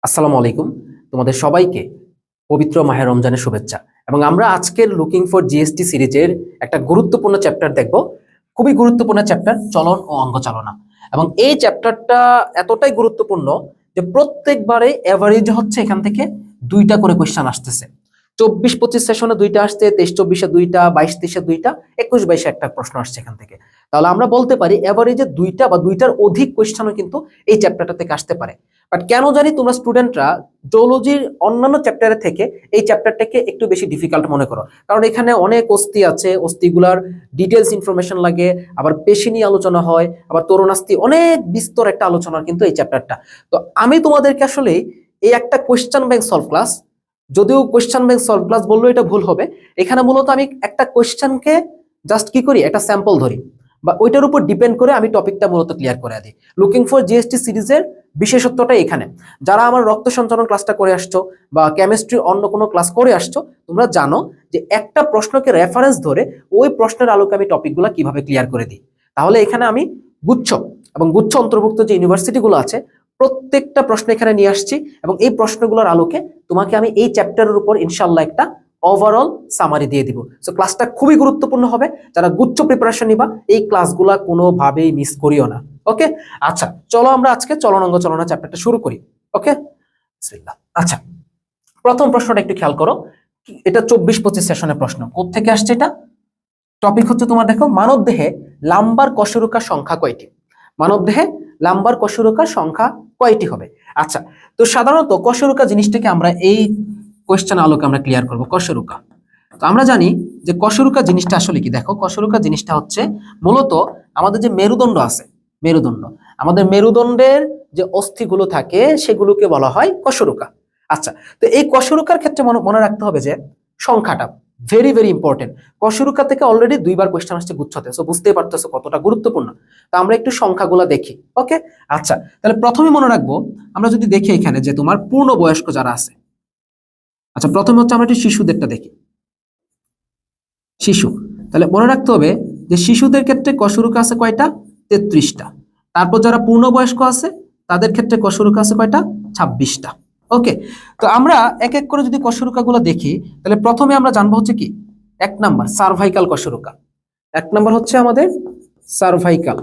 আসসালামু আলাইকুম। তোমাদের সবাইকে পবিত্র মাহে রমজানের শুভেচ্ছা। এবং আমরা আজকের লুকিং ফর জিএসটি সিরিজের একটা গুরুত্বপূর্ণ চ্যাপ্টার দেখব। খুবই গুরুত্বপূর্ণ চ্যাপ্টার, চলন ও অঙ্ক চালনা। এবং এই চ্যাপ্টারটা এতটাই গুরুত্বপূর্ণ যে প্রত্যেকবারে এভারেজ হচ্ছে এখান থেকে দুইটা করে কোয়েশ্চেন আসতেছে। 24-25 সেশনে দুইটা আসছে, 23-24-এ দুইটা, 22-23-এ দুইটা, 21-22-এ একটা প্রশ্ন আসছে এখান থেকে। তাহলে আমরা বলতে পারি এভারেজে দুইটা বা দুইটার অধিক কোয়েশ্চেনও কিন্তু এই চ্যাপ্টারটা থেকে আসতে পারে। বাট কেন জানি তোমরা স্টুডেন্টরা জুলজির অন্যান্য চ্যাপ্টারের থেকে এই চ্যাপ্টারটাকে একটু বেশি ডিফিকাল্ট মনে করো, কারণ এখানে অনেক অস্থি আছে, অস্থিগুলার ডিটেলস ইনফরমেশন লাগে, আবার পেশি নিয়ে আলোচনা হয়, আবার তরুণাস্থি, অনেক বিস্তর একটা আলোচনা কিন্তু এই চ্যাপ্টারটা। তো আমি তোমাদেরকে আসলে এই একটা কোয়েশ্চেন ব্যাংক সলভ ক্লাস, যদিও কোয়েশ্চেন ব্যাংক সলভ ক্লাস বললেও এটা ভুল হবে, এখানে মূলত আমি একটা কোয়েশ্চেনকে জাস্ট কি করি, একটা স্যাম্পল ধরি বা ওইটার উপর ডিপেন্ড করে আমি টপিকটা মূলত ক্লিয়ার করে দিই। লুকিং ফর জিএসটি সিরিজের বিশেষত্বটা এখানে। যারা আমার রক্ত সঞ্চালন ক্লাসটা করে আসছো বা কেমিস্ট্রি অন্য কোনো ক্লাস করে আসছো, তোমরা জানো যে একটা প্রশ্নকে রেফারেন্স ধরে ওই প্রশ্নের আলোকে আমি টপিকগুলো কিভাবে ক্লিয়ার করে দিই। তাহলে এখানে আমি গুচ্ছ এবং গুচ্ছ অন্তর্ভুক্ত যে ইউনিভার্সিটিগুলো আছে প্রত্যেকটা প্রশ্ন এখানে নিয়ে আসছি, এবং এই প্রশ্নগুলোর আলোকে তোমাকে আমি এই চ্যাপ্টারের উপর ইনশাল্লাহ একটা ওভারঅল সামারি দিয়ে দিব। সো ক্লাসটা খুবই গুরুত্বপূর্ণ হবে। যারা গুচ্ছ প্রিপারেশন নিবা এই ক্লাসগুলা কোনোভাবেই মিস করিও না। ওকে, আচ্ছা চলো আমরা আজকে চলন অঙ্গ চলনা চ্যাপ্টারটা শুরু করি। ওকে, বিসমিল্লাহ। আচ্ছা, প্রথম প্রশ্নটা একটু খেয়াল করো, এটা 24-25 সেশনের প্রশ্ন। কোত্থেকে আসছে এটা? টপিক হচ্ছে তোমার দেখো, মানব দেহে লাম্বার কশেরুকার সংখ্যা কয়টি? মানব দেহে লাম্বার কশেরুকার সংখ্যা কয়টি হবে? আচ্ছা, তো সাধারণত কশেরুকা জিনিসটাকে আমরা এই কোয়েশ্চেন আলোকে আমরা ক্লিয়ার করব। কশেরুকা, তো আমরা জানি যে কশেরুকা জিনিসটা আসলে কি। দেখো, কশেরুকা জিনিসটা হচ্ছে মূলত আমাদের যে মেরুদণ্ড আছে, মেরুদণ্ড, আমাদের মেরুদণ্ডের যে অস্থিগুলো থাকে সেগুলোকে বলা হয় কশেরুকা। আচ্ছা, তো এই কশেরুকার ক্ষেত্রে মনে রাখতে হবে যে সংখ্যাটা ভেরি ভেরি ইম্পর্টেন্ট। কশেরুকা থেকে অলরেডি দুইবার কোয়েশ্চেন আসছে গুচ্ছতে, সো বুঝতেই পারতেছো কতটা গুরুত্বপূর্ণ। তো আমরা একটু সংখ্যাগুলো দেখি। ওকে, আচ্ছা তাহলে প্রথমে মনে রাখবো, আমরা যদি দেখি এখানে যে তোমার পূর্ণবয়স্ক যারা আছে। আচ্ছা, প্রথমে হচ্ছে আমরা একটু শিশুদেরটা দেখি। শিশু, তাহলে মনে রাখতে হবে যে শিশুদের ক্ষেত্রে কশেরুকা আছে কয়টা? 33টা। তারপর যারা পূর্ণবয়স্ক আছে তাদের ক্ষেত্রে কশেরুকা আছে কয়টা? 26টা। ওকে, তো আমরা এক এক করে যদি কশেরুকাগুলো দেখি, তাহলে প্রথমে আমরা জানবো হচ্ছে কি, এক নাম্বার সার্ভাইকাল কশেরুকা। এক নাম্বার হচ্ছে আমাদের সার্ভাইকাল।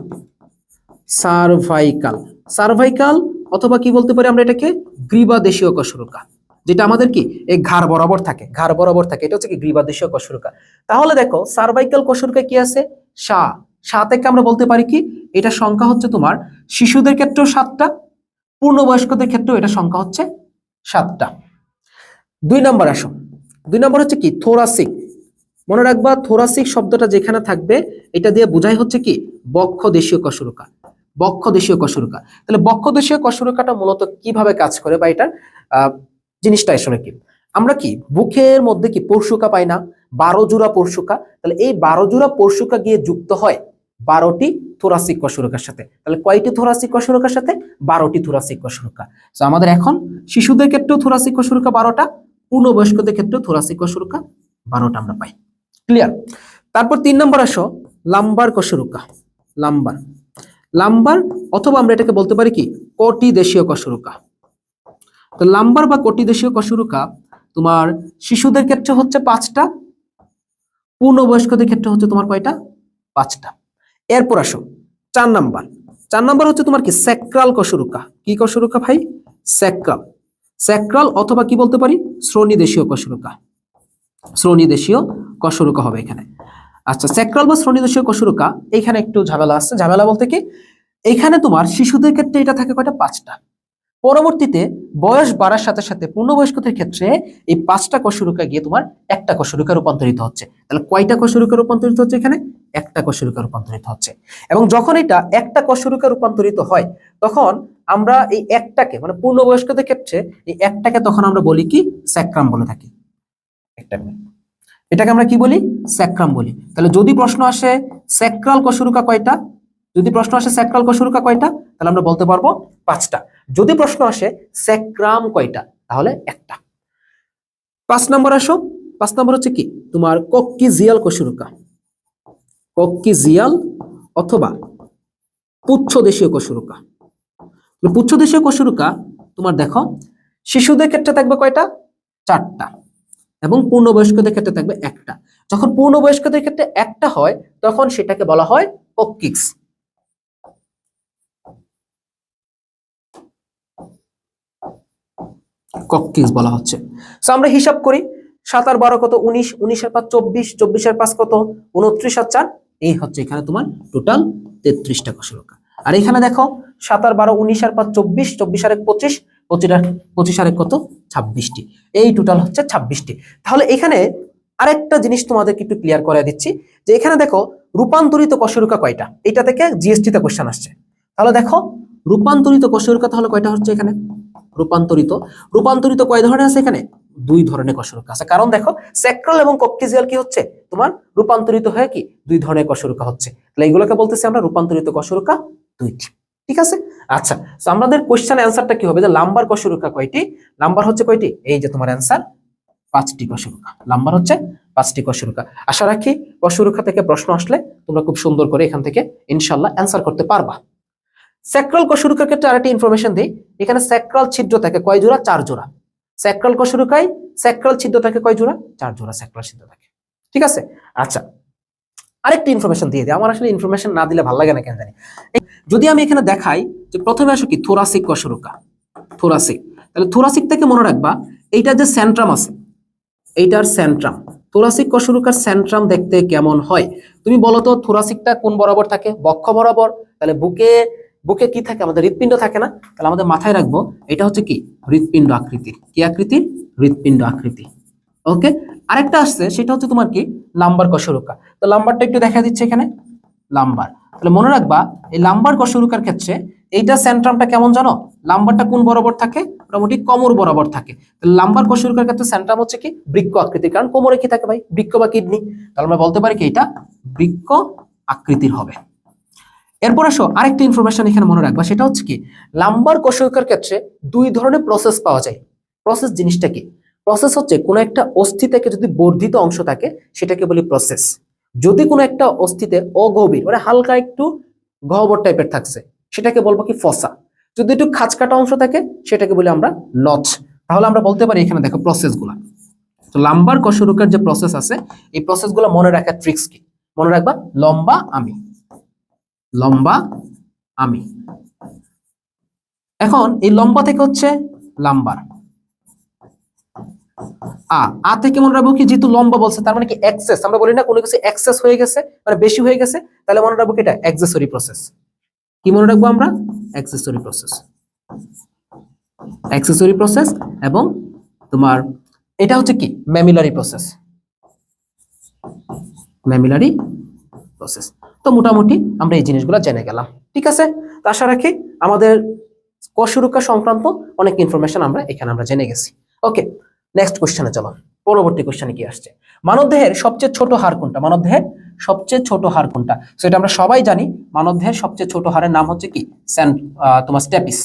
সার্ভাইকাল, সার্ভাইকাল অথবা কি বলতে পারি আমরা এটাকে, গ্রীবাদেশীয় কশেরুকা, যেটা আমাদের কি এই ঘাড় বরাবর থাকে, ঘাড় বরাবর থাকে, এটা হচ্ছে কি গ্রীবাদেশীয় কশেরুকা। তাহলে দেখো সার্ভাইকাল কশেরুকা কি আছে? সা থেকে আমরা বলতে পারি কি, এটা সংখ্যা হচ্ছে তোমার শিশুদের ক্ষেত্রেও 7টা, পূর্ণবয়স্কদের ক্ষেত্রেও এটা সংখ্যা হচ্ছে 7টা। 2 নম্বর আসো, 2 নম্বর হচ্ছে কি থোরাসিক। মনে রাখবা থোরাসিক শব্দটা যেখানে থাকবে এটা দিয়ে বোঝাই হচ্ছে কি বক্ষদেশীয় কশেরুকা। বক্ষদেশীয় কশেরুকা, তাহলে বক্ষদেশীয় কশেরুকাটা মূলত কিভাবে কাজ করে বা এটার জিনিসটা আসলে কি, আমরা কি বুকের মধ্যে কি পরশুকা পাই না, 12 জোড়া পরশুকা। তাহলে এই 12 জোড়া পরশুকা গিয়ে যুক্ত হয় 12টি থোরাসিক কশেরুকার সাথে। তাহলে কয়টি থোরাসিক কশেরুকার সাথে? 12টি থোরাসিক কশেরুকা। তো আমাদের এখন শিশুদের ক্ষেত্রেও থোরাসিক কশেরুকা 12টা, পূর্ণবয়স্কদের ক্ষেত্রেও থোরাসিক কশেরুকা 12টা আমরা পাই। ক্লিয়ার? তারপর 3 নম্বর আসো, লাম্বার কশেরুকা। লাম্বার, লাম্বার অথবা আমরা এটাকে বলতে পারি কি কটি দেশীয় কশেরুকা। তো লাম্বার বা কটি দেশীয় কশেরুকা তোমার শিশুদের ক্ষেত্রে হচ্ছে 5টা, পূর্ণবয়স্কদের ক্ষেত্রে হচ্ছে তোমার কয়টা? 5টা। এরপর আসো 4 নম্বর। 4 নম্বর হচ্ছে তোমার কি স্যাক্রাল কশেরুকা। কি কশেরুকা ভাই? স্যাক্রাল। স্যাক্রাল অথবা কি বলতে পারি শ্রোণীদেশীয় কশেরুকা। শ্রোণীদেশীয় কশেরুকা হবে এখানে। আচ্ছা, স্যাক্রাল বা শ্রোণীদেশীয় কশেরুকা, এখানে একটু ঝামেলা আছে। ঝামেলা বলতে কি, এখানে তোমার শিশুদের ক্ষেত্রে এটা থাকে কয়টা? 5টা। পরবর্তীতে বয়স বাড়ার সাথে সাথে পূর্ণবয়স্কদের ক্ষেত্রে এই 5টা কশেরুকা গিয়ে তোমার একটা কশেরুকা রূপান্তরিত হচ্ছে। তাহলে কয়টা কশেরুকা রূপান্তরিত হচ্ছে এখানে? একটা কশেরুকা রূপান্তরিত হচ্ছে। এবং যখন এটা একটা কশেরুকা রূপান্তরিত হয় তখন আমরা এই একটাকে, মানে পূর্ণবয়স্কদের ক্ষেত্রে এই একটাকে তখন আমরা বলি কি স্যাক্রাম বলে থাকি। একটা মিনিট, এটাকে আমরা কি বলি? স্যাক্রাম বলি। তাহলে যদি প্রশ্ন আসে স্যাক্রাল কশেরুকা কয়টা, যদি প্রশ্ন আসে স্যাক্রাল কশেরুকা কয়টা, তাহলে আমরা বলতে পারবো 5টা। যদি প্রশ্ন আসে স্যাক্রাম কয়টা, তাহলে একটা। 5 নম্বর আসো, 5 নম্বর হচ্ছে কি তোমার কক্কিজিয়াল কশেরুকা। কক্কিজিয়াল অথবা পুচ্ছদেশীয় কশেরুকা। পুচ্ছদেশীয় কশেরুকা তোমার দেখো শিশুদের ক্ষেত্রে থাকবে কয়টা? 4টা। এবং পূর্ণবয়স্কদের ক্ষেত্রে থাকবে 1টা। যখন পূর্ণবয়স্কদের ক্ষেত্রে 1টা হয় তখন সেটাকে বলা হয় কক্সিস। কক্সিস বলা হচ্ছে। সো আমরা হিসাব করি, 7 আর 12 কত? 19, 19 আর 5 24, 24 আর 5 কত? 29 আর 4, এই হচ্ছে এখানে তোমার টোটাল 33টা কশরুকা। আর এখানে দেখো 7 আর 12, 19 আর 5 24, 24 আর 1 25, 25 আর 1 কত? 26টি। এই টোটাল হচ্ছে 26টি। তাহলে এখানে আরেকটা জিনিস তোমাদেরকে একটু ক্লিয়ার করে দিচ্ছি, যে এখানে দেখো রূপান্তরিত কশরুকা কয়টা, এটা থেকে জিএসটি তে কোশ্চেন আসছে। তাহলে দেখো রূপান্তরিত কশরুকা তাহলে কয়টা হচ্ছে এখানে? রূপান্তরিত কয় ধরনের আছে এখানে? 2 ধরনের কশরুকা আছে। কারণ দেখো স্যাক্রাল এবং কক্সিজিয়াল কি হচ্ছে তোমার রূপান্তরিত হয়ে কি 2 ধরনের কশরুকা হচ্ছে। তাহলে এগুলোকে বলতেছি আমরা রূপান্তরিত কশরুকা 2টি। ঠিক আছে? আচ্ছা, সো আমাদের কোশ্চেন অ্যানসারটা কি হবে, যে লাম্বার কশরুকা কয়টি? লাম্বার হচ্ছে কয়টি? এই যে তোমার অ্যানসার 5টি কশরুকা। লাম্বার হচ্ছে 5টি কশরুকা। আশা রাখি কশরুকা থেকে প্রশ্ন আসলে তোমরা খুব সুন্দর করে এখান থেকে ইনশাআল্লাহ অ্যানসার করতে পারবা। স্যাক্রাল কশরুকার ক্ষেত্রে আরেকটা ইনফরমেশন দিই, এখানে স্যাক্রাল ছিদ্র থাকে কয় জোড়া? 4 জোড়া। স্যাক্রাল কশরুকায় স্যাক্রাল ছিদ্র থাকে কয় জোড়া? 4 জোড়া স্যাক্রাল ছিদ্র থাকে। ঠিক আছে? আচ্ছা, আরেকটা ইনফরমেশন দিয়ে দিই, আমার আসলে ইনফরমেশন না দিলে ভালো লাগে না কেন জানি। যদি আমি এখানে দেখাই যে প্রথমে আসো কি থোরাসিক কশরুকা, থোরাসিক, তাহলে থোরাসিক থেকে মনে রাখবা এইটা যে সেন্ট্রাম আছে, এইটার সেন্ট্রাম, থোরাসিক কশরুকার সেন্ট্রাম দেখতে কেমন হয়? তুমি বলো তো, থোরাসিকটা কোন বরাবর থাকে? বক্ষ বরাবর। তাহলে বুকে কি থাকে? আমাদের হৃৎপিণ্ড থাকে না? তাহলে আমাদের মাথায় রাখবো এটা হচ্ছে কি হৃৎপিণ্ড আকৃতির। কি আকৃতির? হৃৎপিণ্ড আকৃতি। ওকে, আরেকটা আসছে সেটা হচ্ছে তোমার কি লাম্বার কশরুকা। তো লাম্বারটা একটু দেখা দিচ্ছে এখানে, লাম্বার। তাহলে মনে রাখবা এই লাম্বার কশরুকার ক্ষেত্রে এইটা সেন্ট্রামটা কেমন জানো? লাম্বারটা কোন বরাবর থাকে? মোটামুটি কোমর বরাবর থাকে। তাহলে লাম্বার কশরুকার ক্ষেত্রে সেন্ট্রাম হচ্ছে কি বৃক্ক আকৃতির, কারণ কোমরে কি থাকে ভাই? বৃক্ক বা কিডনি। তাহলে আমরা বলতে পারি কি এটা বৃক্ক আকৃতির হবে। এরপর আসো আরেকটা ইনফরমেশন এখানে মনে রাখবা, সেটা হচ্ছে কি লাম্বার কশরুকার ক্ষেত্রে 2 ধরনের প্রসেস পাওয়া যায়। প্রসেস জিনিসটা কি? প্রসেস হচ্ছে কোন একটা অস্থি থেকে যদি বর্ধিত অংশ থাকে সেটাকে বলি প্রসেস। যদি কোনো একটা অস্থিতে অগভীর মানে হালকা একটু গহ্বর টাইপের থাকছে সেটাকে বলবো কি ফসা। যদি একটু খাঁজকাটা অংশ থাকে সেটাকে বলি আমরা নচ। তাহলে আমরা বলতে পারি এখানে দেখো প্রসেসগুলা। তো লাম্বার কশরুকার যে প্রসেস আছে এই প্রসেসগুলো মনে রাখার ট্রিক্স কি? মনে রাখবা লম্বা আমি, লম্বা আমি। এখন এই লম্বা থেকে হচ্ছে লাম্বার, আ থেকে মনে রাখবো কি যেহেতু লম্বা বলছে তার মানে কি এক্সেস, আমরা বলি না কোনো কিছু এক্সেস হয়ে গেছে মানে বেশি হয়ে গেছে, তাহলে মনে রাখবো কি এটা অ্যাক্সেসরি প্রসেস। কি মনে রাখবো আমরা? Accessory process, accessory process. এবং তোমার এটা হচ্ছে কি ম্যামিলারি প্রসেস, ম্যামিলারি প্রসেস। তো মোটামুটি আমরা এই জিনিসগুলো জেনে গেলাম। ঠিক আছে? তো আশা রাখি আমাদের কশরুকা সংক্রান্ত অনেক ইনফরমেশন আমরা এখানে জেনে গেছি। ওকে, নেক্সট কোশ্চেনে চলো। পরবর্তী কোশ্চেনে কি আসছে? মানবদেহের সবচেয়ে ছোট হাড় কোনটা? মানবদেহের সবচেয়ে ছোট হাড় কোনটা? সো এটা আমরা সবাই জানি, মানবদেহের সবচেয়ে ছোট হাড়ের নাম হচ্ছে কি তোমার স্ট্যাপিস।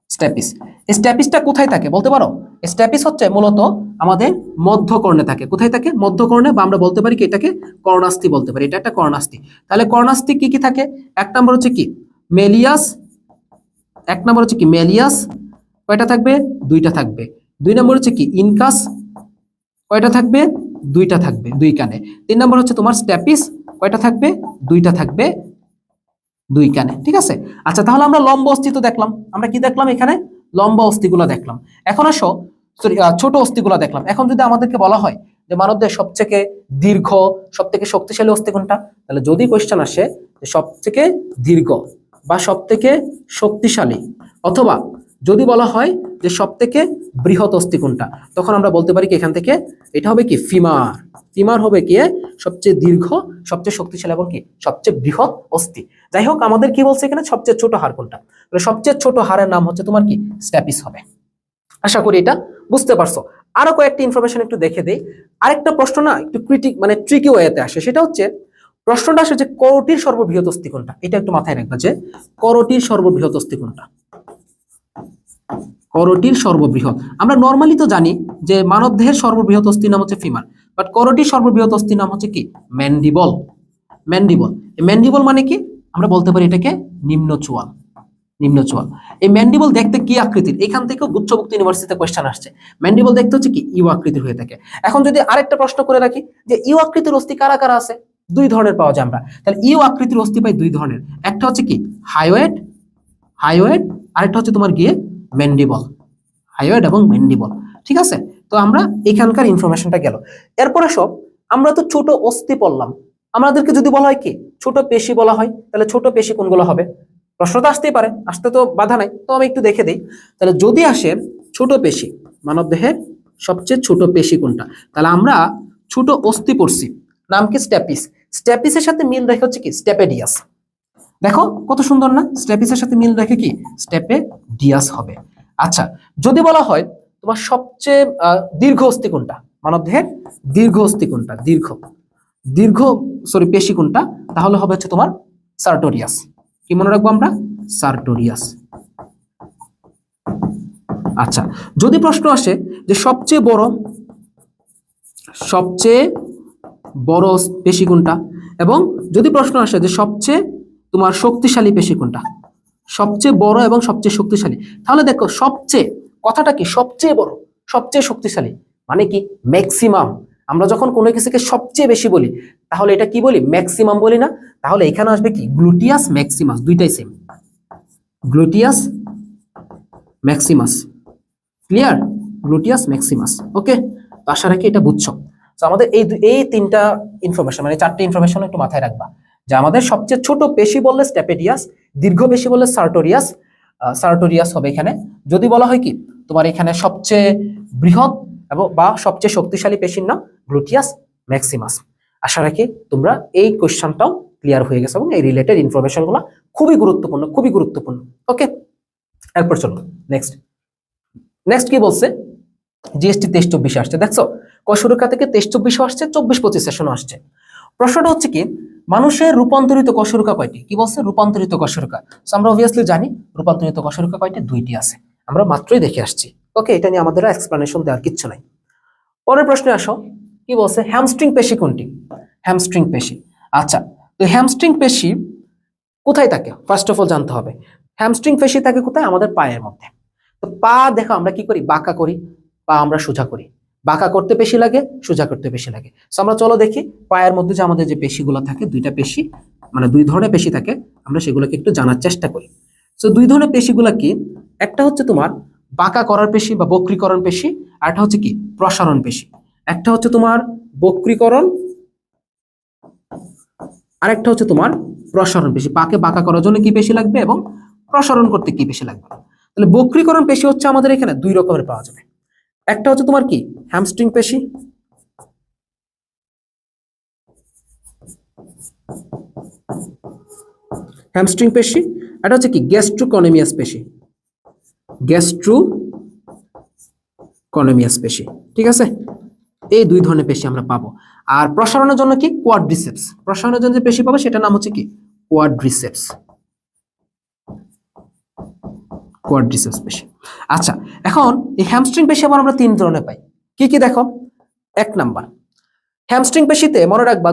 স্ট্যাপিস। এই স্ট্যাপিসটা কোথায় থাকে বলতে পারো? স্ট্যাপিস হচ্ছে মূলত আমাদের মধ্যকর্ণে থাকে। কোথায় থাকে? মধ্যকর্ণে, বা আমরা বলতে পারি কি এটাকে কর্ণাস্থি বলতে পারি। এটা একটা কর্ণাস্থি। তাহলে কর্ণাস্থি কি কি থাকে? এক নম্বর হচ্ছে কি মেলিয়াস, এক নম্বর হচ্ছে কি মেলিয়াস, কয়টা থাকবে? 2টা থাকবে। 2 নম্বর হচ্ছে কি ইনকাস, কয়টা থাকবে? 2টা থাকবে 2 কানে। 3 নম্বর হচ্ছে তোমার স্ট্যাপিস, কয়টা থাকবে? 2টা থাকবে 2 কানে। ঠিক আছে? আচ্ছা, তাহলে আমরা লম্ব অস্থি তো দেখলাম, আমরা কি দেখলাম এখানে? লম্ব অস্থিগুলো দেখলাম। এখন আসো ছোট অস্থিগুলো দেখলাম। এখন যদি আমাদেরকে বলা হয় যে মানবদেহের সবথেকে দীর্ঘ সবথেকে শক্তিশালী অস্থি কোনটা, তাহলে যদি কোশ্চেন আসে যে সবথেকে দীর্ঘ বা সবথেকে শক্তিশালী, অথবা যদি বলা হয় যে সবথেকে বৃহৎ অস্থি কোনটা, তখন আমরা বলতে পারি কি এখান থেকে এটা হবে কি ফিমার। ফিমার হবে কি সবচেয়ে দীর্ঘ, সবচেয়ে শক্তিশালী এবং কি সবচেয়ে বৃহৎ অস্থি। যাই হোক, আমাদের কি বলছে এখানে সবচেয়ে ছোট হাড় কোনটা? তাহলে সবচেয়ে ছোট হাড়ের নাম হচ্ছে তোমার কি স্ট্যাপিস হবে। আশা করি এটা বুঝতে পারছো। আরো কয়েকটা ইনফরমেশন একটু দেখে দেই। আরেকটা প্রশ্ন না একটু মানে ট্রিকি ওয়েতে আসে, সেটা হচ্ছে প্রশ্নটা আসে যে করোটির সর্ববৃহৎ অস্থি কোনটা? এটা একটু মাথায় রাখবা যে করোটির সর্ববৃহৎ অস্থি কোনটা। করোটির সর্ববৃহৎ, আমরা নরমালি তো জানি যে মানবদেহের সর্ববৃহৎ অস্থির নাম হচ্ছে ফিমার, বাট করোটির সর্ববৃহৎ অস্থির নাম হচ্ছে কি ম্যান্ডিবল। ম্যান্ডিবল, ম্যান্ডিবল মানে কি আমরা বলতে পারি এটাকে নিম্ন চোয়াল। নিম্ন চোয়াল। এই ম্যান্ডিবল দেখতে কি আকৃতির? এখান থেকেও গুচ্ছভুক্ত ইউনিভার্সিটিতে কোশ্চেন আসছে। ম্যান্ডিবল দেখতে হচ্ছে কি ইউ আকৃতির হয়ে থাকে। এখন যদি আরেকটা প্রশ্ন করে রাখি যে ইউ আকৃতির অস্থি কারা কারা আছে? দুই ধরনের পাওয়া যায় আমরা। তাহলে ইউ আকৃতির অস্থি পাই দুই ধরনের, একটা হচ্ছে কি হায়োয়েড, আরেকটা হচ্ছে তোমার গিয়ে ম্যান্ডিবল, হায়োয়েড এবং ম্যান্ডিবল। ঠিক আছে, তো আমরা এখানকার ইনফরমেশনটা গেল। এরপরে সব আমরা তো ছোট অস্থি পড়লাম, আমাদেরকে যদি বলা হয় কি ছোট পেশি বলা হয়, তাহলে ছোট পেশি কোনগুলো হবে? প্রশ্ন তো আসতেই পারে, আসতে তো বাধা নাই, তো আমি একটু দেখে দিই। তাহলে যদি আসে ছোট পেশি, মানব দেহের সবচেয়ে ছোট পেশি কোনটা, তাহলে আমরা ছোট অস্থি পড়ছি, নাম কি স্ট্যাপিস। স্ট্যাপিসের সাথে মিল রেখে হচ্ছে কি স্টেপেডিয়াস। দেখো কত সুন্দর না, স্ট্যাপিসের সাথে মিল রেখে কি স্টেপেডিয়াস হবে। আচ্ছা, যদি বলা হয় তোমার সবচেয়ে দীর্ঘ অস্থি কোনটা, মানব দেহের দীর্ঘ অস্থি কোনটা, দীর্ঘ সরি পেশি কোনটা, তাহলে হবে হচ্ছে তোমার সার্টোরিয়াস। কি মনে রাখবো আমরা? সার্টোরিয়াস। আচ্ছা, যদি প্রশ্ন আসে যে সবচেয়ে বড় পেশি কোনটা, এবং যদি প্রশ্ন আসে যে সবচেয়ে তোমার শক্তিশালী পেশি কোনটা, সবচেয়ে বড় এবং সবচেয়ে শক্তিশালী, তাহলে দেখো সবচেয়ে কথাটা কি, সবচেয়ে বড় সবচেয়ে শক্তিশালী মানে কি ম্যাক্সিমাম। আমরা যখন কোনো কিছুকে সবচেয়ে বেশি বলি তাহলে এটা কি বলি, ম্যাক্সিমাম বলি না? তাহলে এখানে আসবে কি গ্লুটিয়াস ম্যাক্সিমাস, দুইটাই same, gluteus maximus. Clear? Gluteus maximus. Okay, তো আশা রাখি এটা বুঝছো। তো আমাদের এই তিনটা ইনফরমেশন মানে চারটে ইনফরমেশন একটু মাথায় রাখবা, যে আমাদের সবচেয়ে ছোট পেশি বললে স্টেপেডিয়াস, দীর্ঘ পেশি বললে সার্টোরিয়াস হবে এখানে। যদি বলা হয় কি তোমার এখানে সবচেয়ে বৃহৎ এবং বা সবচেয়ে শক্তিশালী পেশির নাম গ্লুটিয়াস ম্যাক্সিমাস। আশা রাখি তোমরা এই কোশ্চেনটাও ক্লিয়ার হয়ে গেছে এবং এই রিলেটেড ইনফরমেশনগুলো খুবই গুরুত্বপূর্ণ। ওকে, এরপর চলো নেক্সট কি বলছে, জিএসটি 23-24 আসছে। দেখছো কশুরকা থেকে 23-24 আসছে, 24-25 সেশনও আসছে। প্রশ্নটা হচ্ছে কি মানুষের রূপান্তরিত কশুরকা কয়টি? কি বলছে? রূপান্তরিত কশুরকা। সো আমরা অবভিয়াসলি জানি রূপান্তরিত কশুরকা কয়টি, দুইটি আছে, আমরা মাত্রই দেখে আসছি। ওকে, এটা নিয়ে আমাদের এক্সপ্লেনেশন দেওয়ার কিচ্ছু নাই। পরের প্রশ্নে আসো, কি বলছে হ্যামস্ট্রিং পেশি কোনটি? হ্যামস্ট্রিং পেশি। আচ্ছা, তো হ্যামস্ট্রিং পেশি কোথায় থাকে ফার্স্ট অফ অল জানতে হবে। হ্যামস্ট্রিং পেশি থাকে কোথায়? আমাদের পায়ের মধ্যে। তো পা দেখো আমরা কি করি, বাঁকা করি, পা আমরা সোজা করি। বাঁকা করতে পেশি লাগে, সোজা করতে পেশি লাগে। তো আমরা চলো দেখি পায়ের মধ্যে যে আমাদের যে পেশিগুলো থাকে, দুইটা পেশি মানে দুই ধরনের পেশি থাকে, আমরা সেগুলোকে একটু জানার চেষ্টা করি। তো দুই ধরনের পেশিগুলো কি, একটা হচ্ছে তোমার বাঁকা করার পেশি বা বক্রীকরণ পেশি, আর একটা হচ্ছে কি প্রসারণ পেশি। একটা হচ্ছে তোমার বক্রীকরণ, আরেকটা হচ্ছে তোমার প্রসারণ পেশি। পাকে বাঁকা করার জন্য কি পেশি লাগবে এবং প্রসারণ করতে কি পেশি লাগবে। তাহলে বক্রীকরণ পেশি হচ্ছে আমাদের এখানে দুই রকমের পাওয়া যাবে। একটা হচ্ছে তোমার কি হ্যামস্ট্রিং পেশি, এটা হচ্ছে কি গ্যাস্ট্রোকনেমিয়াস পেশি। ঠিক আছে, এই দুই ধরনের পেশি আমরা পাবো। আর প্রসারণের জন্য কি কোয়াড্রিসেপস, প্রসারণের জন্য যে পেশি পাবো সেটার নাম হচ্ছে কি কোয়াড্রিসেপস পেশি। আচ্ছা, এখন এই হ্যামস্ট্রিং পেশি আবার আমরা তিন ধরনের পাই। কি কি দেখো, এক নাম্বার হ্যামস্ট্রিং পেশিতে মনে রাখবা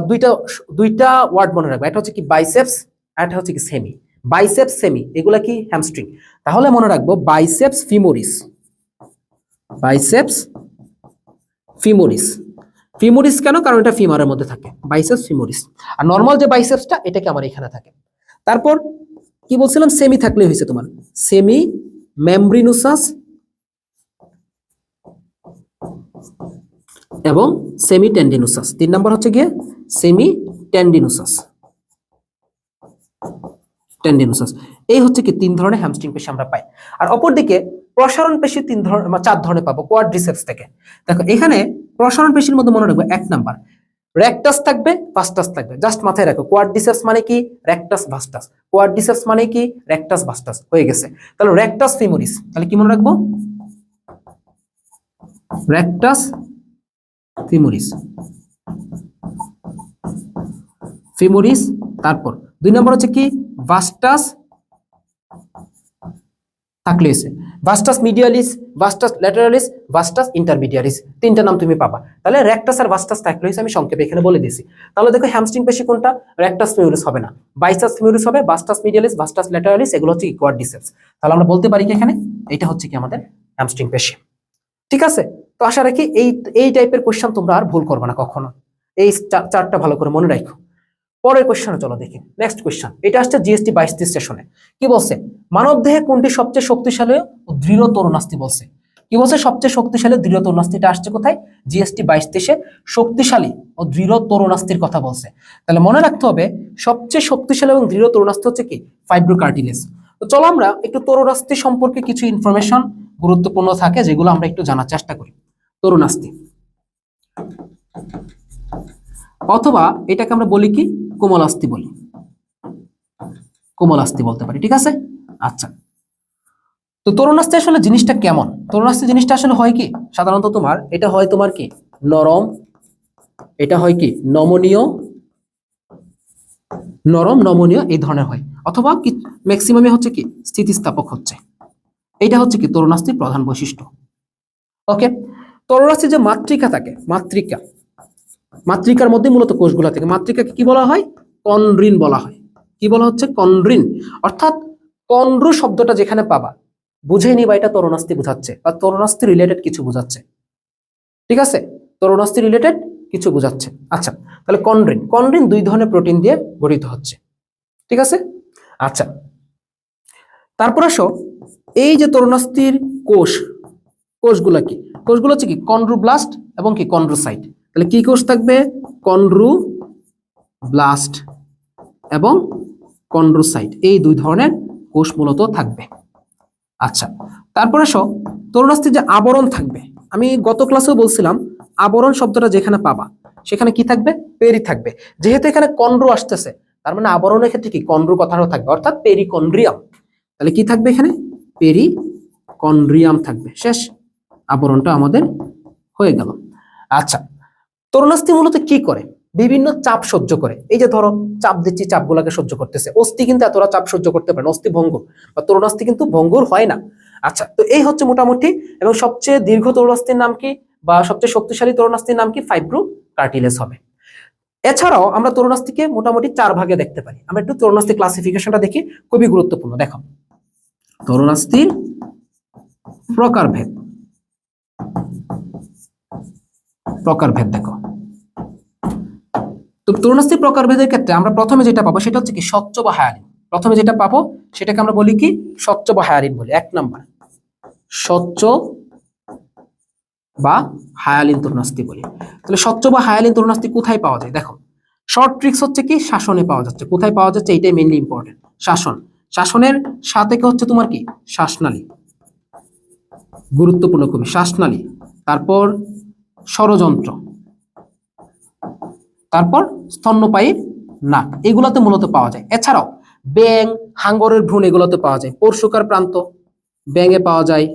দুইটা ওয়ার্ড মনে রাখবা, এটা হচ্ছে কি বাইসেপস আর এটা হচ্ছে কি সেমি। বাইসেপস সেমি এগুলা কি হ্যামস্ট্রিং। তাহলে মনে রাখবো বাইসেপস ফিমোরিস কেন, কারণ এটা ফিমারের মধ্যে থাকে, বাইসেপস ফিমোরিস। আর নর্মাল যে বাইসেপসটা এটা কি আমার এখানে থাকে। তারপর কি বলছিলাম, সেমি থাকলে হয়েছে তোমার সেমি মেমব্রিনোসাস এবং সেমি টেন্ডিনোসাস। তিন নম্বর হচ্ছে গিয়ে সেমি টেন্ডিনোসাস। এই হচ্ছে কি তিন ধরনের হ্যামস্ট্রিং পেশি আমরা পাই। আর অপরদিকে প্রসারণ পেশি চার ধরনের পাবো কোয়াড্রিসেপস থেকে। দেখো এখানে প্রসারণ পেশির মধ্যে মনে রাখবে এক নাম্বার রেকটাস থাকবে, ভাস্টাস থাকবে। জাস্ট মাথায় রাখো কোয়াড্রিসেপস মানে কি, রেকটাস ভাস্টাস। কোয়াড্রিসেপস মানে কি, রেকটাস ভাস্টাস। হয়ে গেছে। তাহলে রেকটাস ফিমোরিস, তাহলে কি মনে রাখবো, রেকটাস ফিমোরিস। তারপর দুই নম্বর হচ্ছে কি ভাস্টাস থাকলে এসে, ভাস্টাস মিডিয়ালিস, ভাস্টাস ল্যাটারালিস, ভাস্টাস ইন্টারমিডিয়ারিস, তিনটা নাম তুমি পাবা। তাহলে রেকটাস আর ভাস্টাস থাকলে আমি সংক্ষেপে এখানে বলে দিছি। তাহলে দেখো হ্যামস্ট্রিং পেশি কোনটা? রেকটাস ফিউরিস হবে না, বাইসাস ফিউরিস হবে, ভাস্টাস মিডিয়ালিস, ভাস্টাস ল্যাটারালিস, এগুলো হচ্ছে কোয়াড্রিসেপস। তাহলে আমরা বলতে পারি কি এখানে এটা হচ্ছে কি আমাদের হ্যামস্ট্রিং পেশি। ঠিক আছে, তো আশা রাখি এই টাইপের কোশ্চেন তোমরা আর ভুল করবে না কখনো। এই চারটা ভালো করে মনে রাখো। পরের কোশ্চেনে চলো দেখি, নেক্সট কোশ্চেন। এটা আসছে জিএসটি 22 সেশনে। কি বলছে? মানব দেহে কোনটি সবচেয়ে শক্তিশালী ও দৃঢ় তরুণাস্থি বলছে। কি বলছে? সবচেয়ে শক্তিশালী দৃঢ় তরুণাস্থিটা আসছে কোথায়? জিএসটি 22 শক্তিশালী ও দৃঢ় তরুণাস্থির কথা বলছে। তাহলে মনে রাখতে হবে সবচেয়ে শক্তিশালী এবং দৃঢ় তরুণাস্থি হচ্ছে কি? ফাইব্রোকার্টিলেজ। তো চলো আমরা একটু তরুণাস্থি সম্পর্কে কিছু ইনফরমেশন গুরুত্বপূর্ণ থাকে যেগুলো আমরা একটু জানার চেষ্টা করি। তরুণাস্থি অথবা এটাকে আমরা বলি কি? কোমলাস্থি বলি, কোমলাস্থি বলতে পারি। ঠিক আছে, আচ্ছা। তো তরুণাস্থি আসলে জিনিসটা কেমন? তরুণাস্থি জিনিসটা আসলে হয় কি? সাধারণত তোমার এটা হয় তোমার কি নরম, এটা হয় কি নমনীয়, নরম নমনীয় এই ধরনের হয়, অথবা কি ম্যাক্সিমামে হচ্ছে কি স্থিতিস্থাপক হচ্ছে। এটা হচ্ছে কি তরুণাস্থির প্রধান বৈশিষ্ট্য। ওকে, তরুণাস্থির যে মাতৃকা থাকে, মাতৃকার মধ্যে মূলত কোষগুলো থাকে। মাতৃকাকে কি বলা হয়? কন্ড্রিন বলা হয়। কি বলা হচ্ছে? কন্ড্রিন। অর্থাৎ কন্ড্রু শব্দটা যেখানে পাবা বুঝেই নিবা এটা তরুণাস্থি বোঝাচ্ছে বা তরুণাস্থি রিলেটেড কিছু বোঝাচ্ছে। ঠিক আছে, তরুণাস্থি রিলেটেড কিছু বোঝাচ্ছে। আচ্ছা, তাহলে কন্ড্রিন দুই ধরনের প্রোটিন দিয়ে গঠিত হচ্ছে। ঠিক আছে, আচ্ছা। তারপর আসো এই যে তরুণাস্থির কোষগুলো কি? কোষগুলো হচ্ছে কি কন্ড্রোব্লাস্ট এবং কি কন্ড্রোসাইট। তাহলে কি কোষ থাকবে? কন্ড্রোব্লাস্ট এবং কন্ড্রোসাইট, এই দুই ধরনের কোষ মূলত থাকবে। আচ্ছা, তারপরে আসো তরুণাস্থির যে আবরণ থাকবে, আমি গত ক্লাসেও বলছিলাম আবরণ শব্দটা যেখানে পাবা সেখানে কি থাকবে? পেরি থাকবে। যেহেতু এখানে কন্ড্রো আসতেছে তার মানে আবরণের ক্ষেত্রে কি কন্ড্রো কথাটাও থাকবে, অর্থাৎ পেরিকন্ড্রিয়াম। তাহলে কি থাকবে এখানে? পেরিকন্ড্রিয়াম থাকবে। শেষ, আবরণটা আমাদের হয়ে গেল। আচ্ছা, তরুণাস্থি মূলত কি করে? বিভিন্ন চাপ সহ্য করে। এই যে ধরো চাপ দিচ্ছি, চাপগুলোকে সহ্য করতেছে। অস্থি কিন্তু এতটা চাপ সহ্য করতে পারে না, অস্থি ভঙ্গুর, বা তরুণাস্থি কিন্তু ভঙ্গুর হয় না। আচ্ছা, তো এই হচ্ছে মোটামুটি। এবং সবচেয়ে দীর্ঘ তরুণাস্থির নাম কি বা সবচেয়ে শক্তিশালী তরুণাস্থির নাম কি? ফাইব্রোকার্টিলেজ হবে। এছাড়াও আমরা তরুণাস্থিকে মোটামুটি 4 ভাগে দেখতে পারি। আমরা একটু তরুণাস্থি ক্লাসিফিকেশনটা দেখি, খুবই গুরুত্বপূর্ণ। দেখো তরুণাস্থির প্রকারভেদ, দেখো তো তরুণাস্থির প্রকারভেদের ক্ষেত্রে আমরা প্রথমে যেটা পাবো সেটা হচ্ছে কি স্বচ্ছ বা হায়ালিন। প্রথমে যেটা পাবো সেটাকে আমরা বলি কি? স্বচ্ছ বা হায়ালিন বলি। 1 নাম্বার স্বচ্ছ বা হায়ালিন তরুণাস্থি বলি। তাহলে স্বচ্ছ বা হায়ালিন তরুণাস্থি কোথায় পাওয়া যায়? দেখো শর্ট ট্রিক্স হচ্ছে কি শাসনে পাওয়া যাচ্ছে। কোথায় পাওয়া যাচ্ছে? এইটাই মেইনলি ইম্পর্টেন্ট। শাসনের সাথে হচ্ছে তোমার কি শ্বাসনালী, গুরুত্বপূর্ণ খুবই শ্বাসনালী। তারপর ষড়যন্ত্র, তারপর স্তন্যপায়ীর নাক, এগুলোতে মূলত পাওয়া যায়। এছাড়াও ব্যাং, হাঙ্গরের ভ্রূণ এগুলোতে পাওয়া যায়। পরশুকার প্রান্ত ব্যাঙে পাওয়া যায়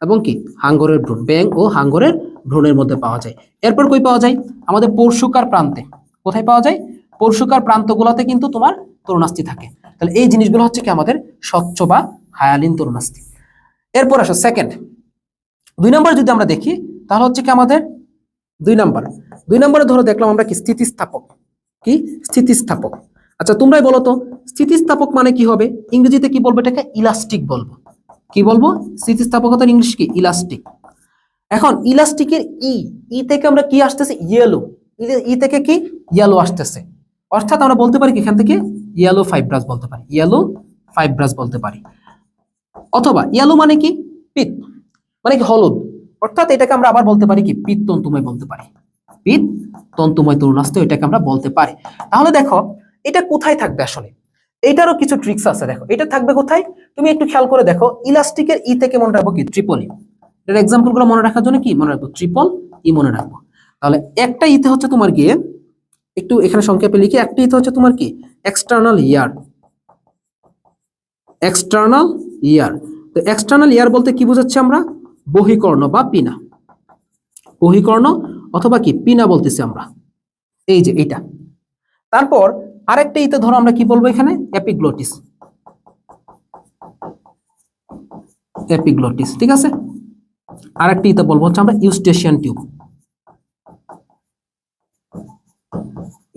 এবং কি হাঙ্গরের ভ্রূণ, ব্যাং ও হাঙ্গরের ভ্রূণের মধ্যে পাওয়া যায়। এরপর কই পাওয়া যায়? আমাদের পরশুকার প্রান্তে। কোথায় পাওয়া যায়? পরশুকার প্রান্তগুলোতে কিন্তু তোমার তরুণাস্থি থাকে। তাহলে এই জিনিসগুলো হচ্ছে কি আমাদের স্বচ্ছ বা হায়ালিন তরুণাস্থি। এরপর আসো সেকেন্ড, 2 নম্বর যদি আমরা দেখি তাহলে হচ্ছে কি আমাদের 2 নম্বরে ধরো দেখলাম আমরা কি স্থিতিস্থাপক। কি? স্থিতিস্থাপক। আচ্ছা তোমরাই বলো তো স্থিতিস্থাপক মানে কি হবে? ইংরেজিতে কি বলবো? এটাকে ইলাস্টিক বলবো। কি বলবো? স্থিতিস্থাপকতার ইংলিশ কি? ইলাস্টিক। এখন ইলাস্টিকের ই থেকে আমরা কি আসতেছে? ইয়েলো। ই থেকে কি? ইয়েলো আসতেছে। অর্থাৎ আমরা বলতে পারি কি এখান থেকে ইয়েলো ফাইব্রাস বলতে পারি, ইয়েলো ফাইব্রাস বলতে পারি। অথবা ইয়েলো মানে কি? পিত, মানে কি হলুদ। অর্থাৎ এটাকে আমরা আবার বলতে পারি কি? পিত তন্তুময় বলতে পারি। পিত তন্তুময় তরুণাস্থি এটাকে আমরা বলতে পারি। তাহলে দেখো এটা কোথায় থাকবে আসলে? এটারও কিছু ট্রিক্স আছে। দেখো এটা থাকবে কোথায়? তুমি একটু খেয়াল করে দেখো, ইলাস্টিকের ই থেকে মনে রাখবো কি? ট্রিপল ই। এর এক্সাম্পল গুলো মনে রাখার জন্য কি মনে রাখবো? ট্রিপল ই মনে রাখবো। তাহলে একটা ইতে হচ্ছে তোমার গিয়ে একটু এখানে সংক্ষেপে লিখি, একটা ইতে হচ্ছে তোমার কি? এক্সটার্নাল ইয়ার। এক্সটার্নাল ইয়ার। তো এক্সটার্নাল ইয়ার বলতে কি বোঝাচ্ছি আমরা? বহিকর্ণ বা পিনা। বহিকর্ণ অথবা কি পিনা বলতেছি আমরা, এই যে এটা। তারপর আরেকটা ইতে ধরো আমরা কি বলবো এখানে? এপিগ্লোটিস। এপিগ্লটিস, ঠিক আছে। আরেকটি এটা বলবো হচ্ছে আমরা ইউস্টেশিয়ান টিউব।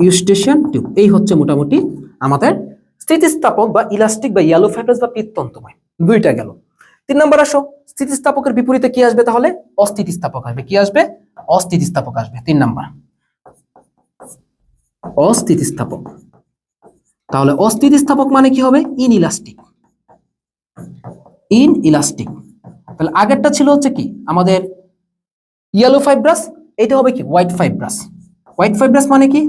ইউস্টেশিয়ান টিউব এই হচ্ছে মোটামুটি আমাদের স্থিতিস্থাপক বা ইলাস্টিক বা ইয়েলো ফাইব্রাস বা পিত্তন্তময়, দুইটা গেল। 3 নম্বর আসো, স্থিতিস্থাপকের বিপরীতে কি আসবে তাহলে? অস্থিতিস্থাপক আসবে। কি আসবে? অস্থিতিস্থাপক আসবে। 3 নাম্বার অস্থিতিস্থাপক। তাহলে অস্থিতিস্থাপক মানে কি হবে? ইনইলাস্টিক। ইনইলাস্টিক। তাহলে আগেরটা ছিল হচ্ছে কি আমাদের ইয়েলো ফাইব্রাস, এটা হবে কি হোয়াইট ফাইব্রাস। হোয়াইট ফাইব্রাস মানে কি?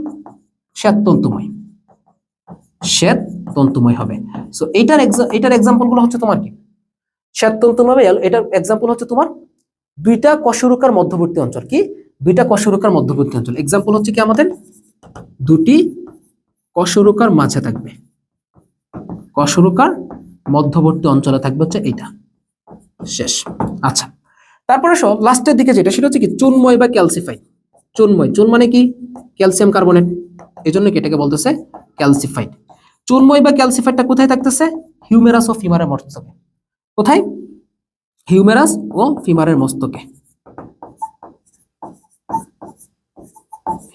শ্বেততন্তুময়। শ্বেততন্তুময় হবে। সো এটার এক্সাম্পল গুলো হচ্ছে তোমার কি শ্বেততন্তুময়। এটার এক্সাম্পল হচ্ছে তোমার দুইটা কশরুকার মধ্যবর্তী অঞ্চল। কি? দুইটা কশরুকার মধ্যবর্তী অঞ্চল। এক্সাম্পল হচ্ছে কি আমাদের দুটি কশরুকার মাঝে থাকবে, কশরুকার মধ্যবর্তী অঞ্চলে থাকবে হচ্ছে এইটা। শেষ। আচ্ছা, তারপরে লাস্টের দিকে যেটা সেটা হচ্ছে কি চুনময় বা ক্যালসিফাইড। চুনময়, চুন মানে কি? ক্যালসিয়াম কার্বনেট, এই জন্য কি এটাকে বলতেছে ক্যালসিফাইড। চুনময় বা ক্যালসিফাইডটা কোথায় থাকতেছে? হিউমেরাস ও ফিমারের মস্তকে। কোথায়? হিউমেরাস ও ফিমারের মস্তকে।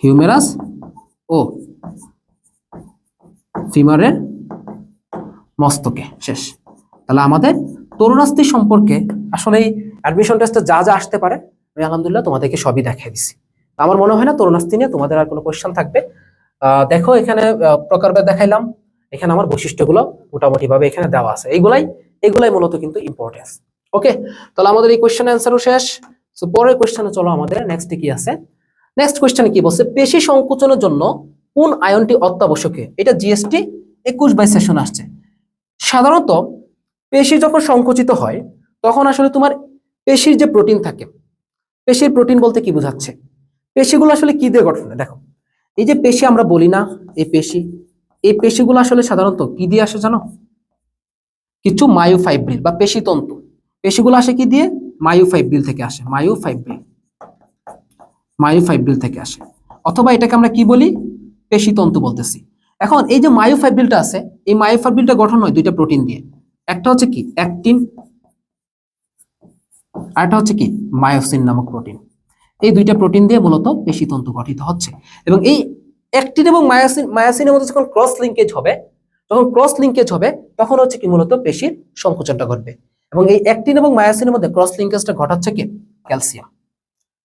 হিউমেরাস ও ফিমারের মস্তকে। শেষ। তাহলে আমাদের তরুণাস্থি সম্পর্কে আসলে অ্যাডমিশন টেস্টে যা যা আসতে পারে আমি আলহামদুলিল্লাহ তোমাদেরকে সবই দেখিয়ে দিছি। আমার মনে হয় না তরুণাস্থি নিয়ে তোমাদের আর কোনো কোয়েশ্চেন থাকবে। দেখো এখানে প্রকারভেদ দেখাইলাম, এখানে আমার বৈশিষ্ট্যগুলো মোটামুটি ভাবে এখানে দেওয়া আছে। এইগুলাই মূলত কিন্তু ইম্পর্টেন্স। ওকে, তাহলে আমাদের এই কোয়েশ্চেন অ্যান্সারও শেষ। সো পরের কোয়েশ্চেনে চলো, আমাদের নেক্সট কি আছে। নেক্সট কোয়েশ্চেনে কি বলছে? পেশি সংকোচনের জন্য কোন আয়নটি অত্যাবশ্যকীয়? এটা জিএসটি 21/22 সেশন আসছে। সাধারণত পেশি যখন সংকুচিত হয় তখন আসলে তোমার পেশির যে প্রোটিন থাকে, পেশির প্রোটিন বলতে কি বোঝাচ্ছে? পেশিগুলো আসলে কি দিয়ে গঠন? দেখো এই যে পেশি আমরা বলি না, এই পেশিগুলো আসলে সাধারণত কি দিয়ে আসে জানো? কিছু মায়োফাইব্রিল বা পেশিতন্তু। পেশিগুলো আসে কি দিয়ে? মায়োফাইব্রিল থেকে আসে। মায়োফাইব্রিল থেকে আসে, অথবা এটাকে আমরা কি বলি? পেশিতন্তু বলতেছি। এখন এই যে মায়োফাইব্রিলটা আছে, এই মায়োফাইব্রিলটা গঠন হয় দুইটা প্রোটিন দিয়ে। একটা হচ্ছে কি অ্যাক্টিন, আর একটা হচ্ছে কি মায়োসিন নামক প্রোটিন। এই দুইটা প্রোটিন দিয়ে মূলত পেশিতন্তু গঠিত হচ্ছে। এবং এই অ্যাক্টিন এবং মায়োসিনের মধ্যে যখন ক্রস লিঙ্কেজ হবে তখন হচ্ছে কি মূলত পেশির সংকোচনটা ঘটবে। এবং এই অ্যাক্টিন এবং মায়োসিনের মধ্যে ক্রস লিঙ্কেজটা ঘটাচ্ছে কি? ক্যালসিয়াম।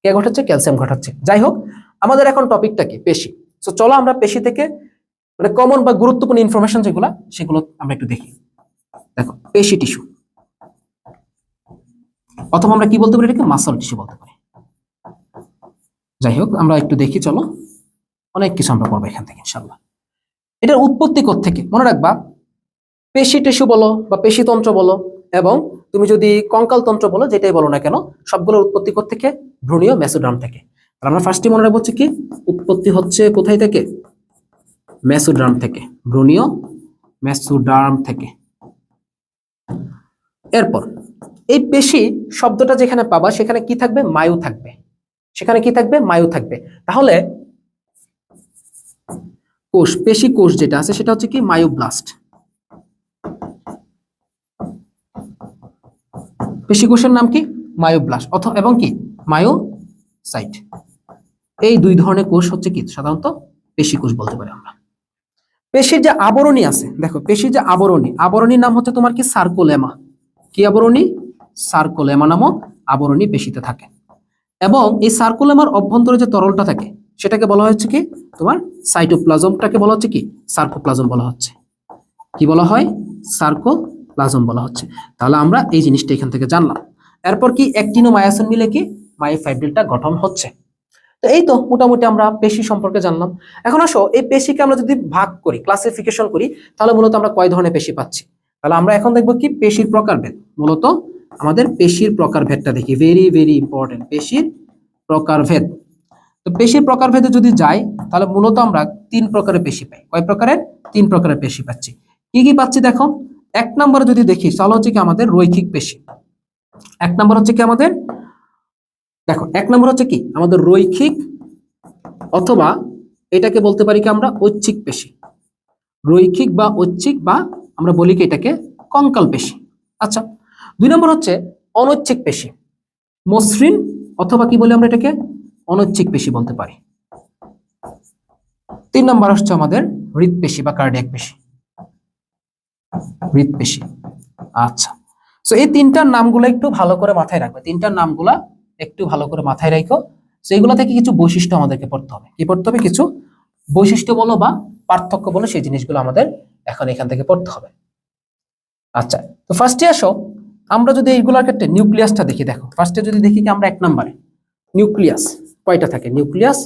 কে ঘটাচ্ছে? ক্যালসিয়াম ঘটাচ্ছে। যাই হোক, আমাদের এখন টপিকটা কি? পেশি। সো চলো আমরা পেশি থেকে মানে কমন বা গুরুত্বপূর্ণ ইনফরমেশন সেগুলো আমরা একটু দেখি। দেখো পেশি টিস্যু, অথবা আমরা কি বলতে পারি? এটাকে মাসল টিস্যু বলতে পারি। যাই হোক, আমরা একটু দেখি, চলো। অনেক কিছু আমরা পড়বো এখান থেকে ইনশাআল্লাহ। এটার উৎপত্তি কোত্থেকে? মনে রাখবা, পেশি টিস্যু বলো বা পেশিতন্ত্র বলো, এবং তুমি যদি কঙ্কাল তন্ত্র বলো, যেটাই বলো না কেন, সবগুলোর উৎপত্তি কোত্থেকে? ভ্রূণীয় মেসোডার্ম থেকে। আর আমরা ফার্স্টে মনে রাখবো হচ্ছে কি উৎপত্তি হচ্ছে কোথায় থেকে? মেসোডার্ম থেকে, ভ্রূণীয় মেসোডার্ম থেকে। এরপর এই পেশি শব্দটা যেখানে পাবা সেখানে কি থাকবে? মায়ু থাকবে। সেখানে কি থাকবে? মায়ু থাকবে। তাহলে কোষ, পেশি কোষ যেটা আছে সেটা হচ্ছে কি মায়োব্লাস্ট। পেশি কোষের নাম কি? মায়োব্লাস্ট, অথবা এবং কি মায়োসাইট। এই দুই ধরনের কোষ হচ্ছে কি সাধারণত পেশি কোষ বলতে পারি আমরা। পেশির যে আবরণী আছে, দেখো পেশির যে আবরণীর নাম হচ্ছে তোমার কি সার্কোলেমা। কি আবরণী? সার্কোলেমা নামক আবরণী পেশিতে থাকে। এবং এই সার্কোলেমার অভ্যন্তরে যে তরলটা থাকে সেটাকে বলা হচ্ছে কি তোমার সাইটোপ্লাজমটাকে বলা হচ্ছে কি সার্কোপ্লাজম বলা হচ্ছে। কি বলা হয়? সার্কোপ্লাজম বলা হচ্ছে। তাহলে আমরা এই জিনিসটা এখান থেকে জানলাম। এরপর কি অ্যাক্টিন ও মায়োসিন মিলে কি মায়োফাইব্রিলটা গঠন হচ্ছে। তো এই তো মোটামুটি আমরা পেশি সম্পর্কে জানলাম। এখন আসো এই পেশিকে আমরা যদি ভাগ করি, ক্লাসিফিকেশন করি, তাহলে মূলত আমরা কয় ধরনের পেশি পাচ্ছি। তাহলে আমরা এখন দেখবো কি পেশির প্রকারভেদ। মূলত আমাদের পেশির প্রকারভেদটা দেখি, ভেরি ভেরি ইম্পর্টেন্ট, পেশির প্রকারভেদ। তো পেশির প্রকারভেদে যদি যাই তাহলে মূলত আমরা 3 প্রকারের পেশি পাই। কয় প্রকারের? 3 প্রকারের পেশি পাচ্ছি। কি কি পাচ্ছি দেখো। 1 নম্বরে যদি দেখি তাহলে হচ্ছে কি আমাদের রৈখিক পেশি। 1 নম্বর হচ্ছে কি আমাদের, দেখো 1 নম্বর হচ্ছে কি আমাদের রৈখিক, অথবা এটাকে বলতে পারি কি আমরা ঐচ্ছিক পেশি। রৈখিক বা ঐচ্ছিক, বা আমরা বলি কি এটাকে কঙ্কাল পেশি। আচ্ছা, 2 নম্বর হচ্ছে অনৈচ্ছিক পেশি, মসৃণ অথবা কি বলি আমরা এটাকে অনৈচ্ছিক পেশি বলতে পারি। 3 নম্বর হচ্ছে আমাদের হৃদপেশি বা কার্ডিয়াক পেশি, হৃদপেশি। আচ্ছা, সো এই তিনটার নামগুলো একটু ভালো করে মাথায় রাখবে, তিনটার নামগুলা একটু ভালো করে মাথায় রাখো। সো এগুলো থেকে কিছু বৈশিষ্ট্য আমাদেরকে পড়তে হবে, কি পড়তে হবে, কিছু বৈশিষ্ট্য বলো বা পার্থক্য বলো, সেই জিনিসগুলো আমাদের এখান থেকে পড়তে হবে। আচ্ছা, তো ফার্স্টে আসো, আমরা যদি এইগুলোর ক্ষেত্রে নিউক্লিয়াসটা দেখি, দেখো ফার্স্টে যদি দেখি কি আমরা 1 নম্বরে নিউক্লিয়াস কয়টা থাকে, নিউক্লিয়াস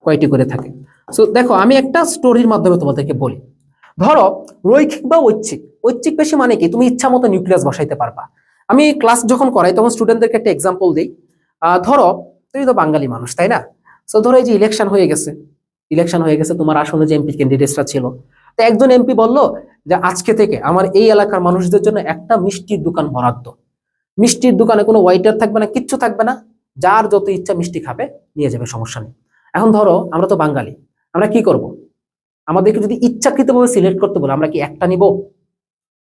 কয়টি করে থাকে। সো দেখো আমি একটা স্টোরির মাধ্যমে তোমাদেরকে বলি। ধরো রৈখিক বা ঐচ্ছিক, ঐচ্ছিক পেশি মানে কি, তুমি ইচ্ছা মতো নিউক্লিয়াস বসাইতে পারবা। আমি ক্লাস যখন করাই তখন স্টুডেন্টদেরকে একটা এক্সাম্পল দিই। ধরো তুমি তো বাঙালি মানুষ, তাই না? সো ধরো এই যে ইলেকশন হয়ে গেছে, তোমার আসনে যে এমপি ক্যান্ডিডেটসরা ছিল, তো একজন এমপি বলল যে আজকে থেকে আমার এই এলাকার মানুষদের জন্য একটা মিষ্টির দোকান বরাদ্দ। মিষ্টির দোকানে কোনো ওয়াইটার থাকবে না, কিচ্ছু থাকবে না, যার যত ইচ্ছা মিষ্টি খাবে নিয়ে যাবে, সমস্যা নেই। এখন ধরো আমরা তো বাঙালি, আমরা কি করব, আমাদেরকে যদি ইচ্ছাকৃতভাবে সিলেক্ট করতে বলে আমরা কি একটা নিব?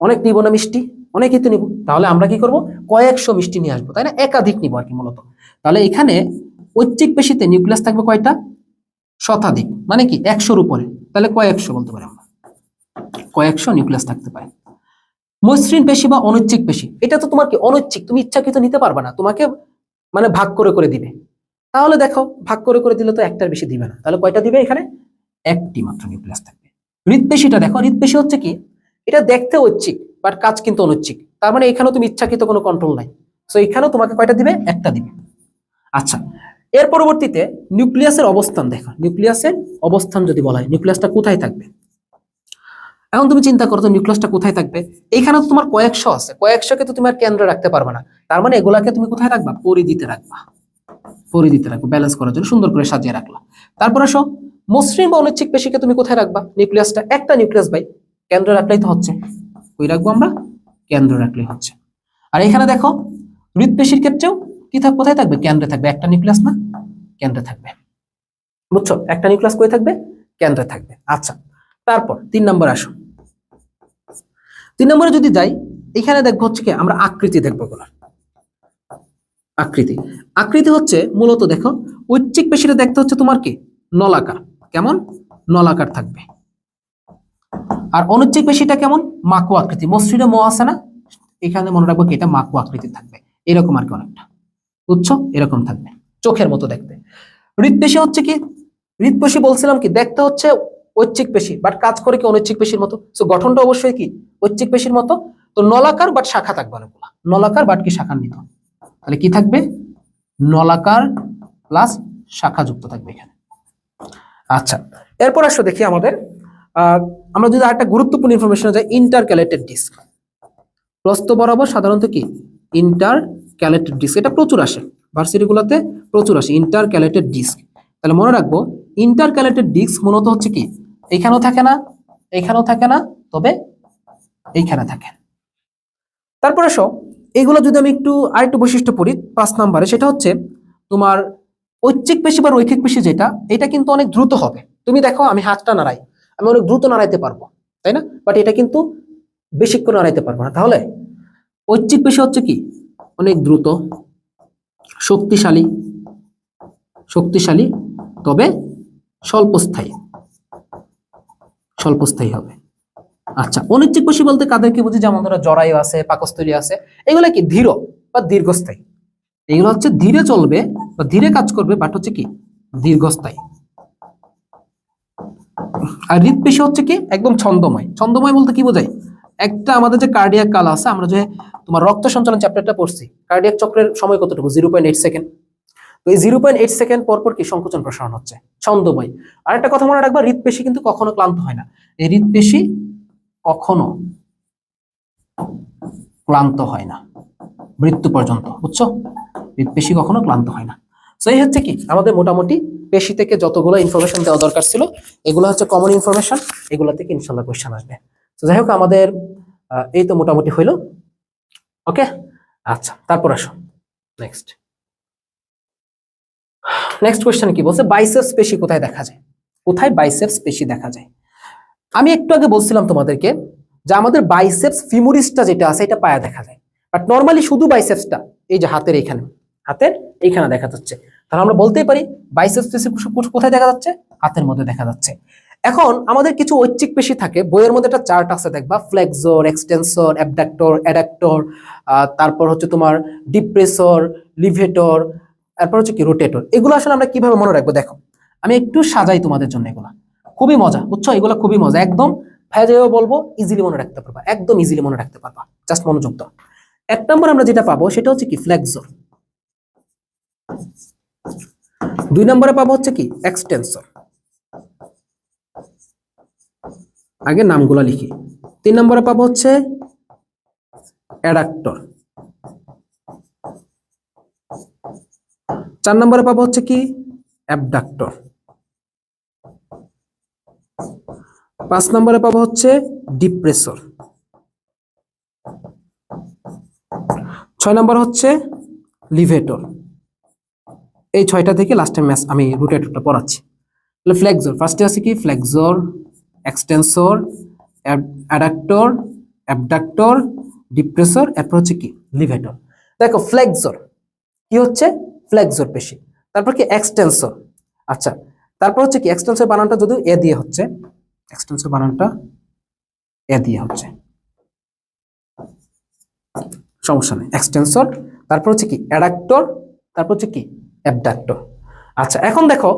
অনেক নিব না মিষ্টি, অনেকই তো নিব। তাহলে আমরা কি করব, কয়েকশো মিষ্টি নিয়ে আসবো, তাই না? একাধিক নিব আর কি মূলত। তাহলে এখানে ঐচ্ছিক পেশিতে নিউক্লিয়াস থাকবে কয়টা? শতাধিক, মানে কি 100-র উপরে। তাহলে কয়েকশো বলতে পারি আমরা, কয়েকশো নিউক্লিয়াস থাকতে পারে। মসৃণ পেশি বা অনৈচ্ছিক পেশি, এটা তো তোমার কি অনৈচ্ছিক, তুমি ইচ্ছাকৃত নিতে পারবে না, তোমাকে মানে ভাগ করে করে দিবে। তাহলে দেখো ভাগ করে করে দিলে তো একটার বেশি দিবে না, তাহলে কয়টা দিবে, এখানে একটি মাত্র নিউক্লিয়াস থাকবে। হৃদপেশিটা দেখো, হৃদপেশি হচ্ছে কি, এটা দেখতে ঐচ্ছিক বাট কাজ কিন্তু অনৈচ্ছিক, তার মানে এখানেও তুমি ইচ্ছাকৃত কোনো কন্ট্রোল নাই। সো এখানেও তোমাকে কয়টা দিবে, একটা দিবে। আচ্ছা, এর পরবর্তীতে নিউক্লিয়াসের অবস্থান দেখো, নিউক্লিয়াসের অবস্থান যদি বলা হয় নিউক্লিয়াসটা কোথায় থাকবে, এখন তুমি চিন্তা করো তো নিউক্লিয়াসটা কোথায় থাকবে। এইখানে তো তোমার কয়েকশো আছে, কয়েকশোকে তো তুমি আর কেন্দ্রে রাখতে পারবে না, তার মানে এগুলাকে তুমি কোথায় রাখবা, পরিধিতে রাখবা, পরিধিতে রাখবো, ব্যালেন্স করার জন্য সুন্দর করে সাজিয়ে রাখলা। তারপর আসো, মসৃণ বা অনৈচ্ছিক পেশিকে তুমি কোথায় রাখবা, নিউক্লিয়াসটা একটা নিউক্লিয়াস ভাই, কেন্দ্রে রাখলেই তো হচ্ছে, কই রাখবো আমরা, কেন্দ্রে রাখলেই হচ্ছে। আর এখানে দেখো হৃদপেশির ক্ষেত্রেও কি থাকবে, কোথায় থাকবে, কেন্দ্রে থাকবে, একটা নিউক্লিয়াস না, কেন্দ্রে থাকবে, বুঝছো, একটা নিউক্লিয়াস কই থাকবে, কেন্দ্রে থাকবে। আচ্ছা, তারপর 3 নম্বর আসো, 3 নম্বরে যদি যাই, এখানে দেখবো হচ্ছে কি আমরা আকৃতি দেখবো এগুলো, আকৃতি। আকৃতি হচ্ছে মূলত দেখো ঐচ্ছিক পেশিটা দেখতে হচ্ছে তোমার কি নলাকার, কেমন, নলাকার থাকবে। আর অনৈচ্ছিক পেশিটা কেমন, মাকু আকৃতি, মসৃণে ম আছে না, এখানে মনে রাখবো কি এটা মাকু আকৃতি থাকবে, এরকম আর কি অনেকটা, বুঝছো, এরকম থাকবে, চোখের মতো দেখতে। হৃদপেশি হচ্ছে কি, হৃদপেশি বলছিলাম কি দেখতে হচ্ছে ঐচ্ছিক পেশি বাট কাজ করে কি অনৈচ্ছিক পেশির মতো, সো গঠনটা অবশ্যই কি ঐচ্ছিক পেশির মতো। তো নলাকার বাট শাখা থাকবে অনেকগুলা, নলাকার বাট কি শাখান্বিত, তাহলে কি থাকবে, নলাকার প্লাস শাখা যুক্ত থাকবে এখানে। আচ্ছা, এরপর আসো দেখি আমাদের আমরা যদি আরেকটা গুরুত্বপূর্ণ ইনফরমেশন যাই, ইন্টারক্যালেটেড ডিস্ক, প্রস্থ বরাবর সাধারণত কি ইন্টারক্যালেটেড ডিস্ক, এটা প্রচুর আসে ভার্সিটিগুলোতে, প্রচুর আসে ইন্টারক্যালেটেড ডিস্ক। তাহলে মনে রাখবো ইন্টারক্যালেটেড ডিস্ক মূলত হচ্ছে কি এইখানেও থাকে না, এইখানেও থাকে না, তবে এইখানে থাকে। তারপর আসো, এইগুলো যদি আমি একটু আরেকটু বৈশিষ্ট্য পড়ি 5 নম্বরে, সেটা হচ্ছে তোমার ঐচ্ছিক পেশি বা রৈখিক পেশি যেটা, এটা কিন্তু অনেক দ্রুত হবে। তুমি দেখো আমি হাতটা নাড়াই, আমি অনেক দ্রুত নাড়াইতে পারবো, তাই না? বাট এটা কিন্তু বেশিক্ষণ নাড়াইতে পারবো না। তাহলে ঐচ্ছিক পেশি হচ্ছে কি অনেক দ্রুত, শক্তিশালী, শক্তিশালী তবে স্বল্পস্থায়ী, স্বল্পস্থায়ী হবে। আচ্ছা, অনিচ্ছিক পেশি বলতে কাদেরকে বুঝি, যেমন ধরো জরায়ু আছে, পাকস্থলী আছে, এগুলো কি ধীর বা দীর্ঘস্থায়ী, এগুলো হচ্ছে ধীরে চলবে বা ধীরে কাজ করবে বাট হচ্ছে কি দীর্ঘস্থায়ী। আর হৃদপেশি হচ্ছে কি একদম ছন্দময়, ছন্দময় বলতে কি বোঝায়, একটা আমাদের যে কার্ডিয়াক কাল আছে, আমরা যে তোমার রক্ত সঞ্চালন চ্যাপ্টারটা পড়ছি, কার্ডিয়াক চক্রের সময় কতটুকু, 0.8 সেকেন্ড। তো এই 0.8 সেকেন্ড পর পর কি সংকোচন প্রসারণ হচ্ছে, ছন্দময়। আর একটা কথা মনে রাখবা, হৃদপেশি কিন্তু কখনো ক্লান্ত হয় না, এই হৃদপেশি কখনো ক্লান্ত হয় না মৃত্যু পর্যন্ত, বুঝছো, হৃদপেশি কখনো ক্লান্ত হয় না। সো এই হচ্ছে কি আমাদের মোটামুটি পেশি থেকে যতগুলো ইনফরমেশন দেওয়া দরকার ছিল, এগুলো হচ্ছে কমন ইনফরমেশন, এগুলো থেকে ইনশাল্লাহ কোয়েশ্চেন আসবে। তো যাই হোক আমাদের এই তো মোটামুটি হইলো, ওকে। আচ্ছা, তারপর আসো নেক্সট, নেক্সট কোয়েশ্চেন কি বলছে, বাইসেপস পেশি কোথায় দেখা যায়, কোথায় বাইসেপস পেশি দেখা যায়। আমি একটু আগে বলছিলাম তোমাদেরকে যে আমাদের বাইসেপস ফিমুরিসটা যেটা আছে এটা পায়ে দেখা যায়, বাট নর্মালি শুধু বাইসেপসটা এই যে হাতের এইখানে দেখা যাচ্ছে। তাহলে আমরা বলতেই পারি বাইসেপস পেশি কোথায় দেখা যাচ্ছে? হাতের মধ্যে দেখা যাচ্ছে। এখন আমাদের কিছু ঐচ্ছিক পেশি থাকে, বইয়ের মধ্যে একটা চার্ট আছে দেখবা, ফ্লেক্সর, এক্সটেনসর, অ্যাবডাক্টর, অ্যাডাক্টর, তারপর হচ্ছে তোমার ডিপ্রেসর, লিভেটর, তারপর হচ্ছে কি রোটেটর। এগুলো আসলে আমরা কিভাবে মনে রাখবো দেখো, আমি একটু সাজাই তোমাদের জন্য। এগুলা খুবই মজা, বুঝছো? এগুলো খুবই মজা, একদম ভাইয়া বলবো ইজিলি মনে রাখতে পারবা, একদম ইজিলি মনে রাখতে পারবা, জাস্ট মনোযোগ দাও। 1 নম্বর আমরা যেটা পাবো সেটা হচ্ছে কি ফ্লেক্সর, 2 নম্বরে পাবো হচ্ছে কি এক্সটেনসর, আগে নামগুলো লিখি। 3 নম্বরে পাবো হচ্ছে অ্যাডাক্টর, 4 নম্বরে পাবো হচ্ছে কি অ্যাবডাক্টর, 5 নম্বরে পাবো হচ্ছে ডিপ্রেসর, 6 নম্বর হচ্ছে লিভেটর। এই 6টা থেকে লাস্টে আমি রোটেটরটা পড়াচ্ছি। তাহলে ফ্লেক্সর ফার্স্টে আছে কি flexor, extensor, adductor, abductor, depressor, এরপর হচ্ছে কি লিভেটর। দেখো ফ্লেক্সর কি হচ্ছে? ফ্লেক্সর পেশি। তারপর কি এক্সটেনসর, আচ্ছা তারপর হচ্ছে কি এক্সটেনসর বানানটা যদি এ দিয়ে হচ্ছে, এক্সটেনসর বানানটা এ দিয়ে হচ্ছে, সমস্যা নেই, এক্সটেনসর। তারপর হচ্ছে কি অ্যাডাক্টর, তারপর হচ্ছে কি অ্যাবডাক্টর। আচ্ছা এখন দেখো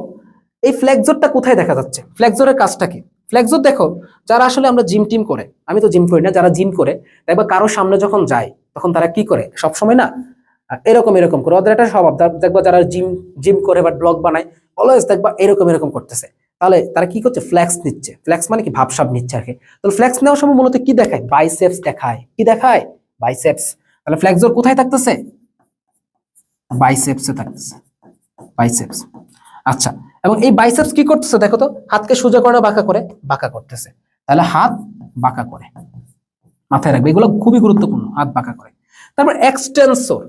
এই ফ্লেক্সরটা কোথায় দেখা যাচ্ছে? ফ্লেক্সরের কাজটা কি? ফ্লেক্সর দেখো, যারা আসলে আমরা জিম টিম করে, আমি তো জিম করি না, যারা জিম করে দেখবা কারো সামনে যখন যায় তখন তারা কি করে সবসময় না এরকম করে, ওদের একটা স্বভাব দেখবা, যারা জিম করে বা ব্লগ বানায় অলওয়েজ দেখবা এরকম করতেছে। তাহলে তারা কি করছে? ফ্লেক্স নিচ্ছে। ফ্লেক্স মানে কি ভাবসাব নিচ্ছে আর কি। তাহলে ফ্লেক্স নেওয়ার সময় মূলত কি দেখায়? বাইসেপস দেখায়। কি দেখায়? বাইসেপস। তাহলে ফ্লেক্সর কোথায় থাকতেছে? বাইসেপসে থাকতেছে, বাইসেপস। আচ্ছা, এবং এই বাইসেপস কি করতেছে দেখো তো, হাতকে সোজা করে বাঁকা করে, বাঁকা করতেছে। তাহলে হাত বাঁকা করে, মাথায় রাখবে, এগুলো খুবই গুরুত্বপূর্ণ, হাত বাঁকা করে। তারপর এক্সটেনসর,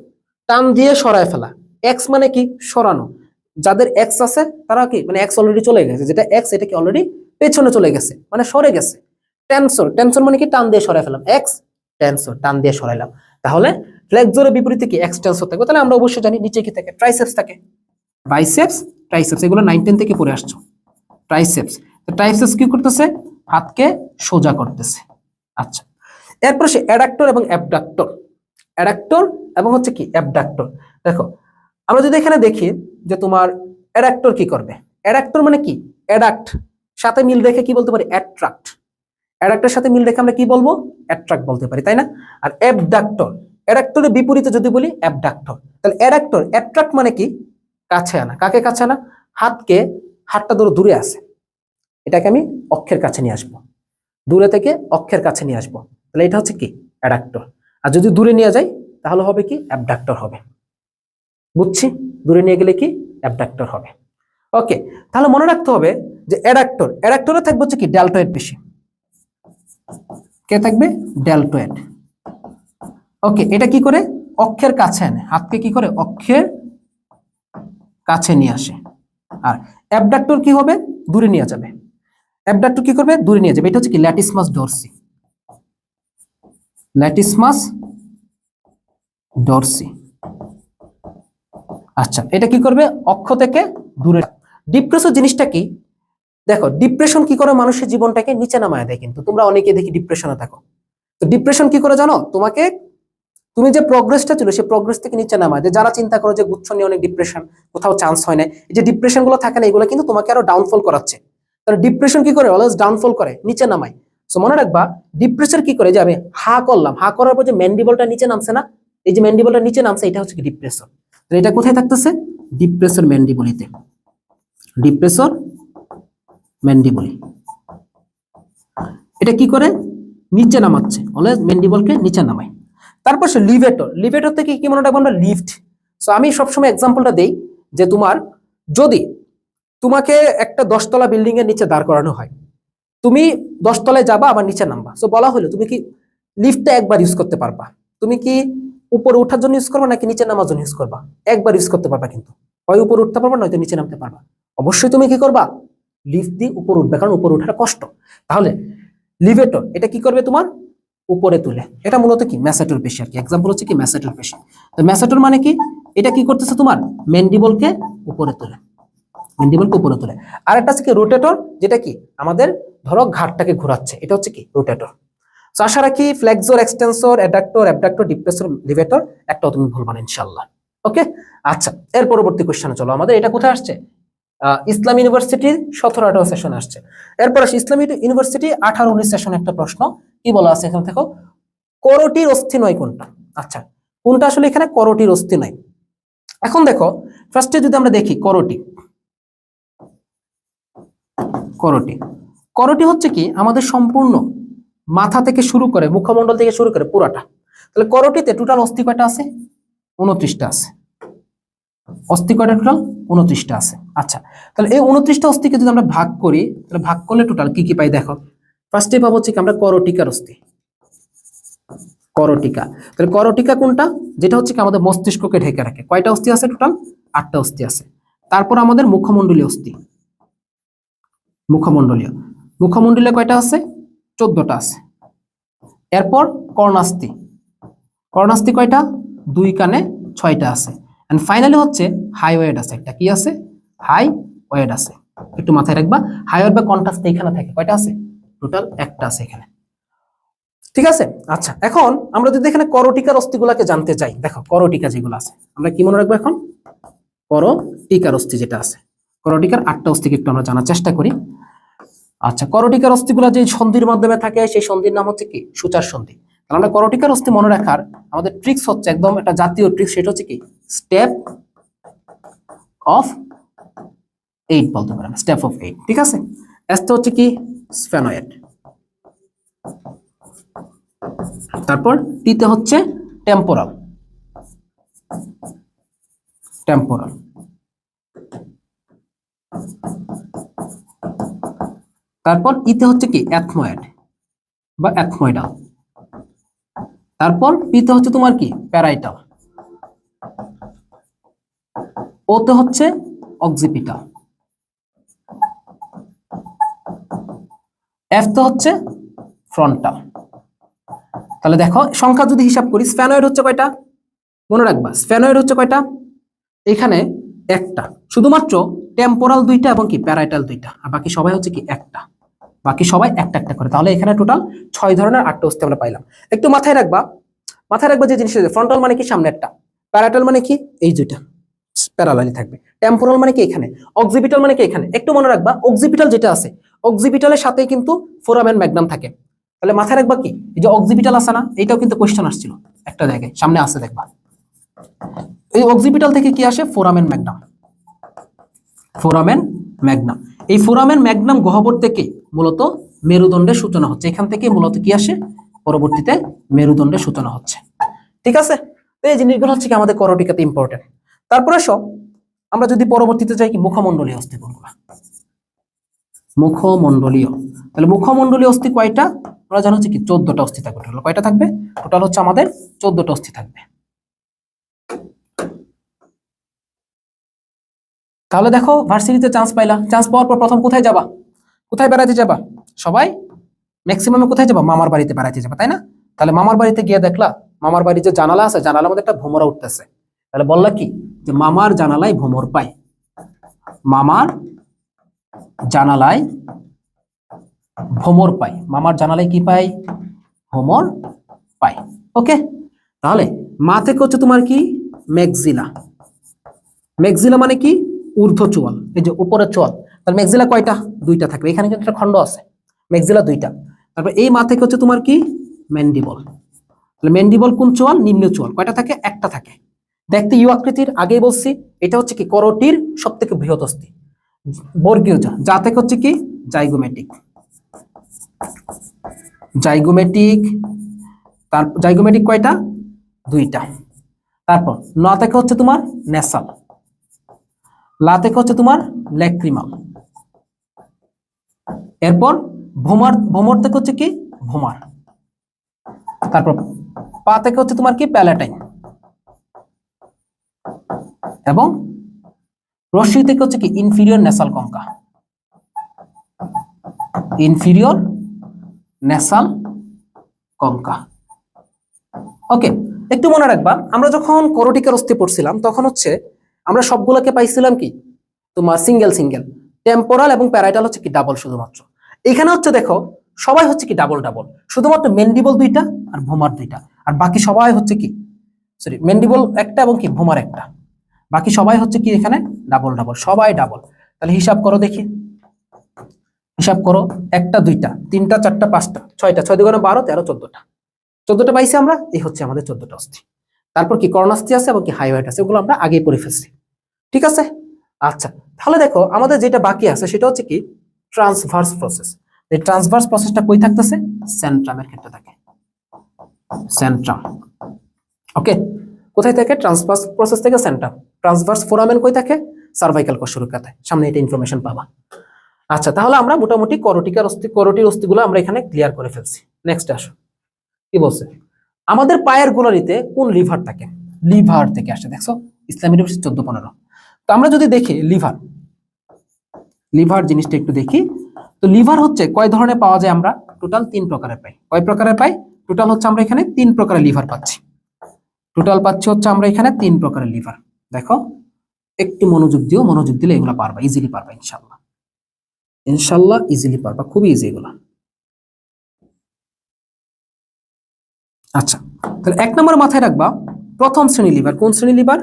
টান দিয়ে সরায় ফেলা। এক্স মানে কি? সরানো। যাদের এক্স আছে তারা কি মানে এক্স অলরেডি চলে গেছে, যেটা এক্স এটা কি অলরেডি পেছনে চলে গেছে, মানে সরে গেছে। টেনসর, টেনসর মানে কি? টান দিয়ে সরাই ফেলাম। এক্স টেনসর, টান দিয়ে সরাইলাম। তাহলে ফ্লেক্সরের বিপরীতে কি এক্সটেনসর থাকবে। তাহলে আমরা অবশ্যই জানি নিচে কি থাকে? ট্রাইসেপস থাকে। বাইসেপস, ট্রাইসেপস, এগুলো 9-10 থেকে পড়ে আসছো। ট্রাইসেপস, তো ট্রাইসেপস কি করতেছে? হাতকে সোজা করতেছে। আচ্ছা, এরপর সে অ্যাডাক্টর এবং অ্যাবডাক্টর, অ্যাডাক্টর এবং হচ্ছে কি অ্যাবডাক্টর। দেখো আমরা যদি এখানে দেখি যে তোমার অ্যাডাক্টর কি করবে, অ্যাডাক্টর মানে কি? অ্যাডাক্ট, সাথে মিল রেখে কি বলতে পারি? অ্যাট্রাক্ট। অ্যাডাক্টের সাথে মিল রেখে আমরা কি বলবো? অ্যাট্রাক্ট বলতে পারি, তাই না? আর অ্যাবডাক্টর, অ্যাডাক্টরের বিপরীতে যদি বলি অ্যাবডাক্টর। তাহলে অ্যাডাক্টর, অ্যাট্রাক্ট মানে কি? কাছে আনা। কাকে কাছে আনা? হাতকে, হাতটা ধরো দূরে আছে, এটাকে আমি অক্ষের কাছে নিয়ে আসবো, দূরে থেকে অক্ষের কাছে নিয়ে আসবো। তাহলে এটা হচ্ছে কি? অ্যাডাক্টর। আর যদি দূরে নিয়ে যাই তাহলে হবে কি? অ্যাবডাক্টর হবে। বুঝছি? দূরে নিয়ে গেলে কি? অ্যাবডাক্টর হবে। ওকে, তাহলে মনে রাখতে হবে যে অ্যাডাক্টর, অ্যাডাক্টরে থাকবে হচ্ছে কি ডেল্টয়েড পেশি। কে থাকবে? ডেল্টয়েড। ওকে, এটা কি করে? অক্ষের কাছে আনে, হাতকে কি করে? অক্ষের কাছে নিয়ে আসে। আর অ্যাবডাক্টর কি হবে? দূরে নিয়ে যাবে। অ্যাবডাক্টর কি করবে? দূরে নিয়ে যাবে। এটা হচ্ছে কি? ল্যাটিসমাস ডরসি, ল্যাটিসমাস ডরসি। আচ্ছা, এটা কি করবে? অক্ষ থেকে দূরে। ডিপ্রেশন জিনিসটা কি? দেখো ডিপ্রেশন কি করে? মানুষের জীবনটাকে নিচে নামায় দেয়। কিন্তু তোমরা অনেকে দেখি ডিপ্রেশনে থাকো, তো ডিপ্রেশন কি করে জানো? তোমাকে, তুমি যে প্রোগ্রেসটা ছিল সেই প্রোগ্রেস থেকে নিচে নামায় দেয়। যারা চিন্তা করো যে গুচ্ছ নিয়ে অনেক ডিপ্রেশন, কোথাও চান্স হয় না, এই যে ডিপ্রেশন গুলো থাকে না, এগুলো কিন্তু তোমাকে আরো ডাউনফল করাচ্ছে। তাহলে ডিপ্রেশন কি করে? অলওয়েজ ডাউনফল করে, নিচে নামায়। সো মনে রাখবা ডিপ্রেশন কি করে? যে আমি হা করলাম, হা করার পর যে ম্যান্ডিবলটা নিচে নামছে না, এই যে ম্যান্ডিবলটা নিচে নামছে, এটা হচ্ছে কি? ডিপ্রেশন। তো এটা কোথায় থাকতেছে? ডিপ্রেসর ম্যান্ডিবলিতে, ডিপ্রেসর ম্যান্ডিবলি। এটা কি করে? নিচে নামাচ্ছে, অলওয়েজ ম্যান্ডিবলকে নিচে নামায়। তারপর সে লিভেটর, লিভেটর থেকে কি মনে রাখবো আমরা? লিফট। সো আমি সবসময় এক্সাম্পলটা দেই যে তোমার যদি তোমাকে একটা 10 তলা বিল্ডিং এর নিচে দাঁড় করানো হয়, তুমি 10 তলায় যাবা আবার নিচে নামবা, সো বলা হলো তুমি কি লিফটটা একবার ইউজ করতে পারবা? তুমি কি উপরে ওঠার জন্য ইউজ করবা নাকি নিচে নামার জন্য ইউজ করবা? একবার ইউজ করতে পারবা, কিন্তু হয় উপরে উঠতে পারবা নয়তো নিচে নামতে পারবা। অবশ্যই তুমি কি করবা? লিফট দিয়ে উপরে উঠবে, কারণ উপরে ওঠাটা কষ্ট। তাহলে লিভেটর এটা কি করবে? তোমার উপরে তুলে, এটা মূলত কি ম্যাসেটর পেশি আর কি, এক্সাম্পল হচ্ছে কি ম্যাসেটর পেশি। তো ম্যাসেটর মানে কি, এটা কি করতেছে তোমার ম্যান্ডিবলকে উপরে তুলে, ম্যান্ডিবলকে উপরে তুলে। আর একটা আছে কি রোটেটর, যেটা কি আমাদের ধরো ঘাড়টাকে ঘোরাচ্ছে, এটা হচ্ছে কি রোটেটর। তো আশা রাখি flexor, extensor, adductor, abductor, depressor, লিভেটর একটাও তুমি ভুলবা না ইনশাআল্লাহ। ওকে, আচ্ছা এর পরবর্তী কোশ্চেনে চলো। আমাদের এটা কোথায় আসছে, ইসলাম ইউনিভার্সিটির 17-18 সেশন আসছে। এরপর আসে ইসলাম ইউনিভার্সিটি 18-19 সেশনে একটা প্রশ্ন কি বলা আছে এখানে দেখো, করোটির অস্থি নয় কোনটা। আচ্ছা কোনটা আসলে এখানে করোটির অস্থি নয়। এখন দেখো ফার্স্টে যদি আমরা দেখি করোটি, করোটি, করোটি হচ্ছে কি আমাদের সম্পূর্ণ মাথা থেকে শুরু করে মুখমণ্ডল থেকে শুরু করে পুরাটা। তাহলে করোটিতে টোটাল অস্থি কয়টা আছে, 29টা আছে। অস্থি কয়টা টোটাল, 29টা আছে। আচ্ছা তাহলে এই 29টা অস্থিকে যদি আমরা ভাগ করি, তাহলে ভাগ করলে টোটাল কি কি পাই দেখো। ফার্স্টে পাবো হচ্ছে কি আমরা করোটিকার অস্থি, করোটিকা। তাহলে করোটিকা কোনটা, যেটা হচ্ছে কি আমাদের মস্তিষ্ককে ঢেকে রাখে। কয়টা অস্থি আছে টোটাল, 8টা অস্থি আছে। তারপর আমাদের মুখমণ্ডলীয় অস্থি, মুখমণ্ডলীয়, মুখমণ্ডলীয় কয়টা আছে, 14টা আছে। এরপর কর্ণাস্থি, কর্ণাস্থি কয়টা, 2 কানে 6টা আছে। এন্ড ফাইনালি হচ্ছে হাইওয়েড আছে একটা, কি আছে হাইওয়েড আছে, একটু মাথায় রাখবা। হাইওয়েড বা কন্ট্রাস্ট এখানে থাকে, কয়টা আছে টোটাল, একটা আছে এখানে। ঠিক আছে, আচ্ছা এখন আমরা যদি এখানে করোটিকার অস্থিগুলাকে জানতে চাই, দেখো করোটিকা যেগুলো আছে আমরা কি মনে রাখবো এখন, করোটিকার অস্থি যেটা আছে, করোটিকার 8টা অস্থিকে একটু আমরা জানার চেষ্টা করি। আচ্ছা করোটিকার অস্থিগুলো যে সন্ধির মাধ্যমে থাকে সেই সন্ধির নাম হচ্ছে কি সূচার সন্ধি। তাহলে আমরা করোটিকার অস্থি মনে রাখার আমাদের ট্রিক্স হচ্ছে একদম একটা জাতীয় ট্রিক্স, সেটা হচ্ছে কি স্টেপ অফ 8 বলতে পারেন, স্টেপ অফ 8। ঠিক আছে, এসটা হচ্ছে কি স্ফেনয়েড, তারপর টিতে হচ্ছে টেম্পোরাল, টেম্পোরাল, তারপর ইতে হচ্ছে কি অ্যাথময়েড বা অ্যাথময়েডাল, তারপর পিতে হচ্ছে তোমার কি প্যারাইটাল, ওতে হচ্ছে অক্সিপিটাল, এফতে হচ্ছে ফ্রন্টাল। তাহলে দেখো সংখ্যা যদি হিসাব করি, স্ফেনয়েড হচ্ছে কয়টা মনে রাখবা, স্ফেনয়েড হচ্ছে কয়টা, এখানে একটা, শুধুমাত্র টেম্পোরাল 2টা এবং কি প্যারাইটাল 2টা, আর বাকি সবাই হচ্ছে কি একটা, বাকি সবাই একটা একটা করে। তাহলে এখানে টোটাল 6 ধরনের 8টা অস্থি আমরা পাইলাম। একটু মাথায় রাখবা, মাথায় রাখবা যে জিনিসটা, ফ্রন্টাল মানে কি সামনে একটা, প্যারাইটাল মানে কি এই 2টা প্যারালালি থাকবে, টেম্পোরাল মানে কি এখানে, অক্সিপিটাল মানে কি এখানে। একটু মনে রাখবা অক্সিপিটাল যেটা আছে, অক্সিপিটালের সাথেই কিন্তু ফোরামেন ম্যাগনাম থাকে। তাহলে মাথায় রাখবা কি এই যে অক্সিপিটাল আছে না, এটাও কিন্তু কোশ্চেন আসছিল একটা জায়গায়, সামনে আসছে দেখবা। এই অক্সিপিটাল থেকে কি আসে, ফোরামেন ম্যাগনাম, ফোরামেন ম্যাগনাম। এই ফোরামেন ম্যাগনাম গহ্বর থেকে মূলত মেরুদণ্ডের সূচনা হচ্ছে, এখান থেকে মূলত কি আসে, পরবর্তীতে মেরুদণ্ডের সূচনা হচ্ছে। ঠিক আছে, তো এই জিনিসগুলো হচ্ছে কি আমাদের করোটিকাতে ইম্পর্টেন্ট। তারপরে সব আমরা যদি পরবর্তীতে যাই কি মুখমণ্ডলীয় অস্থি কোনগুলো, মুখমণ্ডলীয়। তাহলে মুখমণ্ডলীয় অস্থি কয়টা আমরা জানা হচ্ছে কি 14টা অস্থি থাকবে। টোটাল কয়টা থাকবে, টোটাল হচ্ছে আমাদের 14টা অস্থি থাকবে। তাহলে দেখো ভার্সিটিতে চান্স পাইলা, চান্স পাওয়ার পর প্রথম কোথায় যাবা, কোথায় বেড়াতে যাবা, সবাই ম্যাক্সিমামে কোথায় যাবা, মামার বাড়িতে বেড়াতে যাবা, তাই না। তাহলে মামার বাড়িতে গিয়ে দেখলা মামার বাড়ির যে জানালা আছে, জানালার মধ্যে একটা ভ্রমরা উঠতেছে। তাহলে বললা কি যে মামার জানালায় ভ্রমর পাই, মামার জানালায় ভ্রমর পাই, মামার জানালায় কি পাই, ভ্রমর পাই। ওকে, তাহলে মা থেকে হচ্ছে তোমার কি ম্যাক্সিলা, ম্যাক্সিলা মানে কি ঊর্ধ্ব চোয়াল, এই যে উপরের চোয়াল। তাহলে ম্যাক্সিলা কয়টা, 2টা থাকবে, এখানে কিন্তু একটা খণ্ড আছে, ম্যাক্সিলা 2টা। তারপর এই মা থেকে হচ্ছে তোমার কি ম্যান্ডিবল, তাহলে ম্যান্ডিবল কোন চোয়াল, নিম্ন চোয়াল, কয়টা থাকে, একটা থাকে। দেখতে ইউ আকৃতির, আগেই বলছি এটা হচ্ছে কি করোটির সব থেকে বৃহৎ অস্থি। বর্গীয় যা থেকে হচ্ছে কি জাইগোমেটিক, জাইগোমেটিক, তার জাইগোমেটিক কয়টা, 2টা। তারপর ন থেকে হচ্ছে তোমার নেসাল, লা থেকে হচ্ছে তোমার ল্যাক্রিমাল, এরপর ভোমার, ভোমর থেকে হচ্ছে কি ভোমার, তারপর পা থেকে হচ্ছে তোমার কি প্যালাটাইন, এবং রশ্মি থেকে হচ্ছে কি ইনফিরিয়র নেসাল কঙ্কা, ইনফিরিয়র নেসাল কঙ্কা। ওকে, একটু মনে রাখবা, আমরা যখন করোটিকার অস্থি পড়ছিলাম তখন হচ্ছে আমরা সবগুলোকে পাইছিলাম কি তোমার সিঙ্গেল সিঙ্গেল, টেম্পোরাল এবং প্যারাইটাল হচ্ছে কি ডাবল শুধুমাত্র। এখানে হচ্ছে দেখো সবাই হচ্ছে কি ডাবল ডাবল, শুধুমাত্র মেন্ডিবল দুইটা আর ভোমার দুইটা, আর বাকি সবাই হচ্ছে কি সরি মেন্ডিবল একটা এবং কি ভোমার একটা, বাকি সবাই হচ্ছে কি এখানে ডাবল ডাবল, সবাই ডাবল। তাহলে হিসাব করো দেখি, হিসাব করো, একটা দুইটা তিনটা চারটা পাঁচটা ছয়টা, 6 দুগুণে 12 13 14টা, 14টা পাইছি আমরা, এই হচ্ছে আমাদের 14টা অস্থি। তারপর কি কর্ণাস্থি আছে এবং কি হাইওয়েট আছে, ওগুলো আমরা আগেই পড়ে ফেলছি, ঠিক আছে। আচ্ছা, তাহলে দেখো আমাদের যেটা বাকি আছে সেটা হচ্ছে কি ট্রান্সভার্স প্রসেস। এই ট্রান্সভার্স প্রসেসটা কই থাকতেছে, সেন্ট্রামের ক্ষেত্রে থাকে, সেন্ট্রাম। ওকে, কোথায় থাকে, ট্রান্সভার্স প্রসেস থেকে সেন্ট্রাম। ট্রান্সভার্স ফোরামেন কই থাকে, সার্ভাইকাল কোষরুকাতে, সামনে এটা ইনফরমেশন পাবা। আচ্ছা, তাহলে আমরা মোটামুটি করোটির অস্থিগুলো আমরা এখানে ক্লিয়ার করে ফেলছি। নেক্সট আসো, কি বলছে, আমাদের পায়ের গোড়ালিতে কোন লিভার থাকে, লিভার থেকে আসে, দেখছো ইসলাম ইউনিভার্সিটি 14-15। তো আমরা যদি দেখি লিভার, লিভার জিনিসটা একটু দেখি, তো লিভার হচ্ছে কয় ধরনের পাওয়া যায়, আমরা টোটাল 3 প্রকারের পাই। কয় প্রকারের পাই, টোটাল হচ্ছে আমরা এখানে 3 প্রকারের লিভার পাচ্ছি, টোটাল পাচ্ছি হচ্ছে আমরা এখানে 3 প্রকারের লিভার। দেখো একটু মনোযোগ দিও, মনোযোগ দিলে এগুলো পারবা, ইজিলি পারবা ইনশাল্লাহ, ইনশাল্লাহ ইজিলি পারবা, খুবই ইজি এগুলো। আচ্ছা, তাহলে 1 নম্বর মাথায় রাখবা প্রথম শ্রেণী লিভার, কোন শ্রেণী লিভার,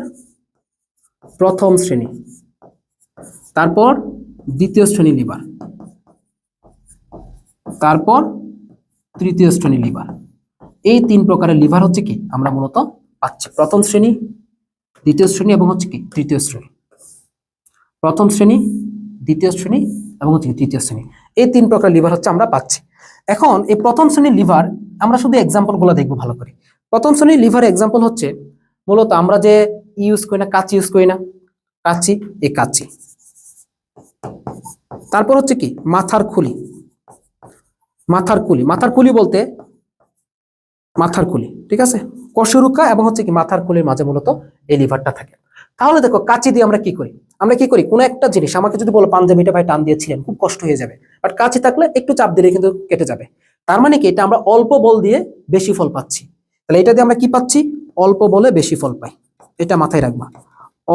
প্রথম শ্রেণী। তারপর দ্বিতীয় শ্রেণী লিভার, তারপর তৃতীয় শ্রেণী লিভার। এই 3 প্রকারের লিভার হচ্ছে কি আমরা মূলত পাচ্ছি, প্রথম শ্রেণী, দ্বিতীয় শ্রেণী এবং হচ্ছে কি তৃতীয় শ্রেণী। প্রথম শ্রেণী, দ্বিতীয় শ্রেণী এবং হচ্ছে তৃতীয় শ্রেণী, এই 3 প্রকার লিভার হচ্ছে আমরা পাচ্ছি। এখন এই প্রথম শ্রেণীর লিভার আমরা শুধু এক্সাম্পল গুলো দেখবো ভালো করে। প্রথম শ্রেণীর লিভার এক্সাম্পল হচ্ছে মূলত আমরা যে ইউজ করি না, কাঁচি ইউজ করি না, কাঁচি, এই কাঁচি। তারপর হচ্ছে কি মাথার খুলি, মাথার খুলি, মাথার খুলি বলতে মাথার খুলি, ঠিক আছে, কশরুকা এবং হচ্ছে কি মাথার খুলির মাঝে মূলত এই লিভারটা থাকে। তাহলে দেখো কাঁচি দিয়ে আমরা কি করি, আমরা কি করি, কোনো একটা জিনিস আমাকে যদি বলো পাঞ্জাবিটা ভাই টান দিয়েছিলেন খুব কষ্ট হয়ে যাবে, বাট কাঁচি থাকলে একটু চাপ দিলে কিন্তু কেটে যাবে। তার মানে কি এটা আমরা অল্প বল দিয়ে বেশি ফল পাচ্ছি। তাহলে এটা দিয়ে আমরা কি পাচ্ছি, অল্প বলে বেশি ফল পাই, এটা মাথায় রাখবা,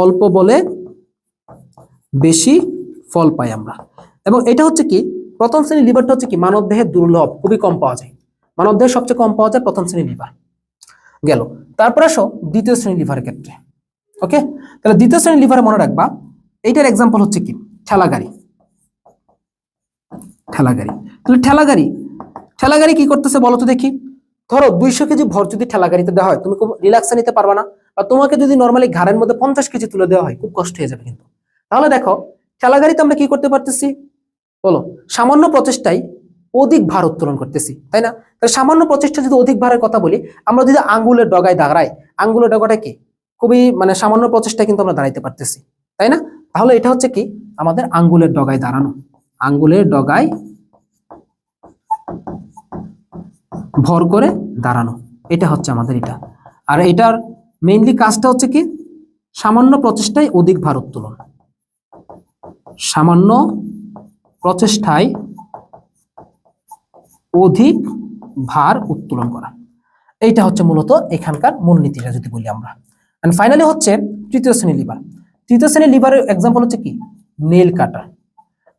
অল্প বলে বেশি ফল পাই আমরা। এবং এটা হচ্ছে কি প্রথম শ্রেণীর লিভারটা হচ্ছে কি মানব দেহে দুর্লভ, খুবই কম পাওয়া যায়, মানব দেহে সবচেয়ে কম পাওয়া যায় প্রথম শ্রেণীর লিভার গেল। তারপর আসো দ্বিতীয় শ্রেণীর লিভারের ক্ষেত্রে। ওকে, তাহলে দ্বিতীয় শ্রেণীর লিভারে মনে রাখবা এইটার এক্সাম্পল হচ্ছে কি ঠেলা গাড়ি, ঠেলা গাড়ি। তাহলে ঠেলা গাড়ি, ঠেলা গাড়ি কি করতেছে বলো তো দেখি, ধরো 200 কেজি ভর যদি ঠেলা গাড়িতে দেওয়া হয় তুমি খুব রিল্যাক্সে নিতে পারবা না, বা তোমাকে যদি নর্মালি ঘাড়ের মধ্যে 50 কেজি তুলে দেওয়া হয় খুব কষ্ট হয়ে যাবে কিন্তু। তাহলে দেখো ঠেলা গাড়িতে আমরা কি করতে পারতেছি বলো, সামান্য প্রচেষ্টায় অধিক ভার উত্তোলন করতেছি, তাই না। তাহলে সামান্য প্রচেষ্টা যদি অধিক ভারের কথা বলি, আমরা যদি আঙ্গুলের ডগায় দাঁড়াই, আঙ্গুলের ডগাটা কি খুবই মানে সামান্য প্রচেষ্টায় কিন্তু আমরা দাঁড়াইতে পারতেছি, তাই না। তাহলে এটা হচ্ছে কি আমাদের আঙ্গুলের ডগায় দাঁড়ানো, আঙ্গুলের ডগায় ভর করে দাঁড়ানো, এটা হচ্ছে আমাদের এটা। আর এটার মেইনলি কাজটা হচ্ছে কি সামান্য প্রচেষ্টায় অধিক ভার উত্তোলন, সামান্য প্রচেষ্টায় অধিক ভার উত্তোলন করা, এইটা হচ্ছে মূলত এখানকার মূলনীতিটা যদি বলি আমরা। এন্ড ফাইনালি হচ্ছে তৃতীয় শ্রেণীর লিভার। তৃতীয় শ্রেণীর লিভারের এক্সাম্পল হচ্ছে কি নেল কাটার।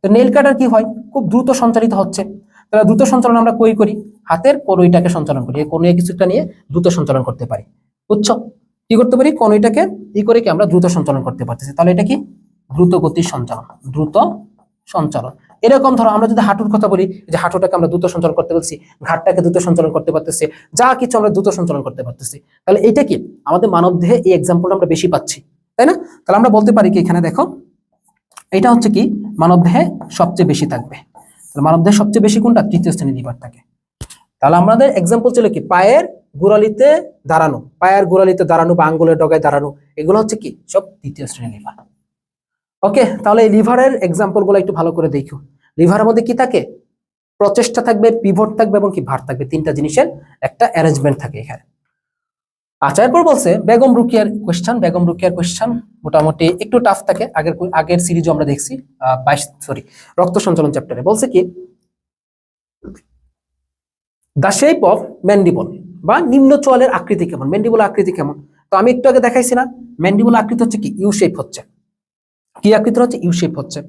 তো নেল কাটার কি হয়, খুব দ্রুত সঞ্চালিত হচ্ছে, তাহলে দ্রুত সঞ্চালন আমরা কই করি, হাতের কনুইটাকে সঞ্চালন করি, এই কনুই কিছুটা নিয়ে দ্রুত সঞ্চালন করতে পারি, বুঝছো, কি করতে পারি কনুইটাকে ই করে কি আমরা দ্রুত সঞ্চালন করতে পারতেছি, তাহলে এটা কি দ্রুত গতির সঞ্চালন, দ্রুত সঞ্চালন। এরকম ধরো আমরা যদি হাঁটুর কথা বলি, যে হাঁটুটাকে আমরা দ্রুত সঞ্চালন করতে বলছি, ঘাটটাকে দ্রুত সঞ্চালন করতে পারতেছি, যা কিছু আমরা দ্রুত সঞ্চালন করতে পারতেছি, তাহলে এটা কি আমাদের মানব দেহে এই এক্সাম্পলটা আমরা বেশি পাচ্ছি, তাই না। তাহলে আমরা বলতে পারি কি এখানে দেখো এটা হচ্ছে কি মানব দেহে সবচেয়ে বেশি থাকবে, মানব দেহে সবচেয়ে বেশি কোনটা তৃতীয় শ্রেণীর লিভার থাকে। তাহলে আমাদের এক্সাম্পল ছিল কি পায়ের গোড়ালিতে দাঁড়ানো, পায়ের গোড়ালিতে দাঁড়ানো বা আঙ্গুলের ডগায় দাঁড়ানো, এগুলো হচ্ছে কি সব তৃতীয় শ্রেণীর লিভার। ওকে, তাহলে এই লিভারের এক্সাম্পল গুলো একটু ভালো করে দেখো। লিভারের মধ্যে কি থাকে, প্রচেষ্টা থাকবে, পিভট থাকবে এবং কি ভার থাকবে, 3টা জিনিসের একটা অ্যারেঞ্জমেন্ট থাকে এখানে। আচ্ছা, এরপর বলছে বেগম রুকিয়ার কোয়েশ্চেন। বেগম রুকিয়ার কোয়েশ্চেন মোটামুটি একটু টাফ থাকে, আগের সিরিজে আমরা দেখছি 22 রক্ত সঞ্চালন চ্যাপ্টারে। বলছে কি দ্য শেপ অফ ম্যান্ডিবল বা নিম্ন চোয়ালের আকৃতি কেমন, ম্যান্ডিবল আকৃতি কেমন। তো আমি একটু আগে দেখাইছি না, ম্যান্ডিবল আকৃতি হচ্ছে কি ইউ শেপ হচ্ছে, কি আকৃতি হচ্ছে ইউ শেপ হচ্ছে।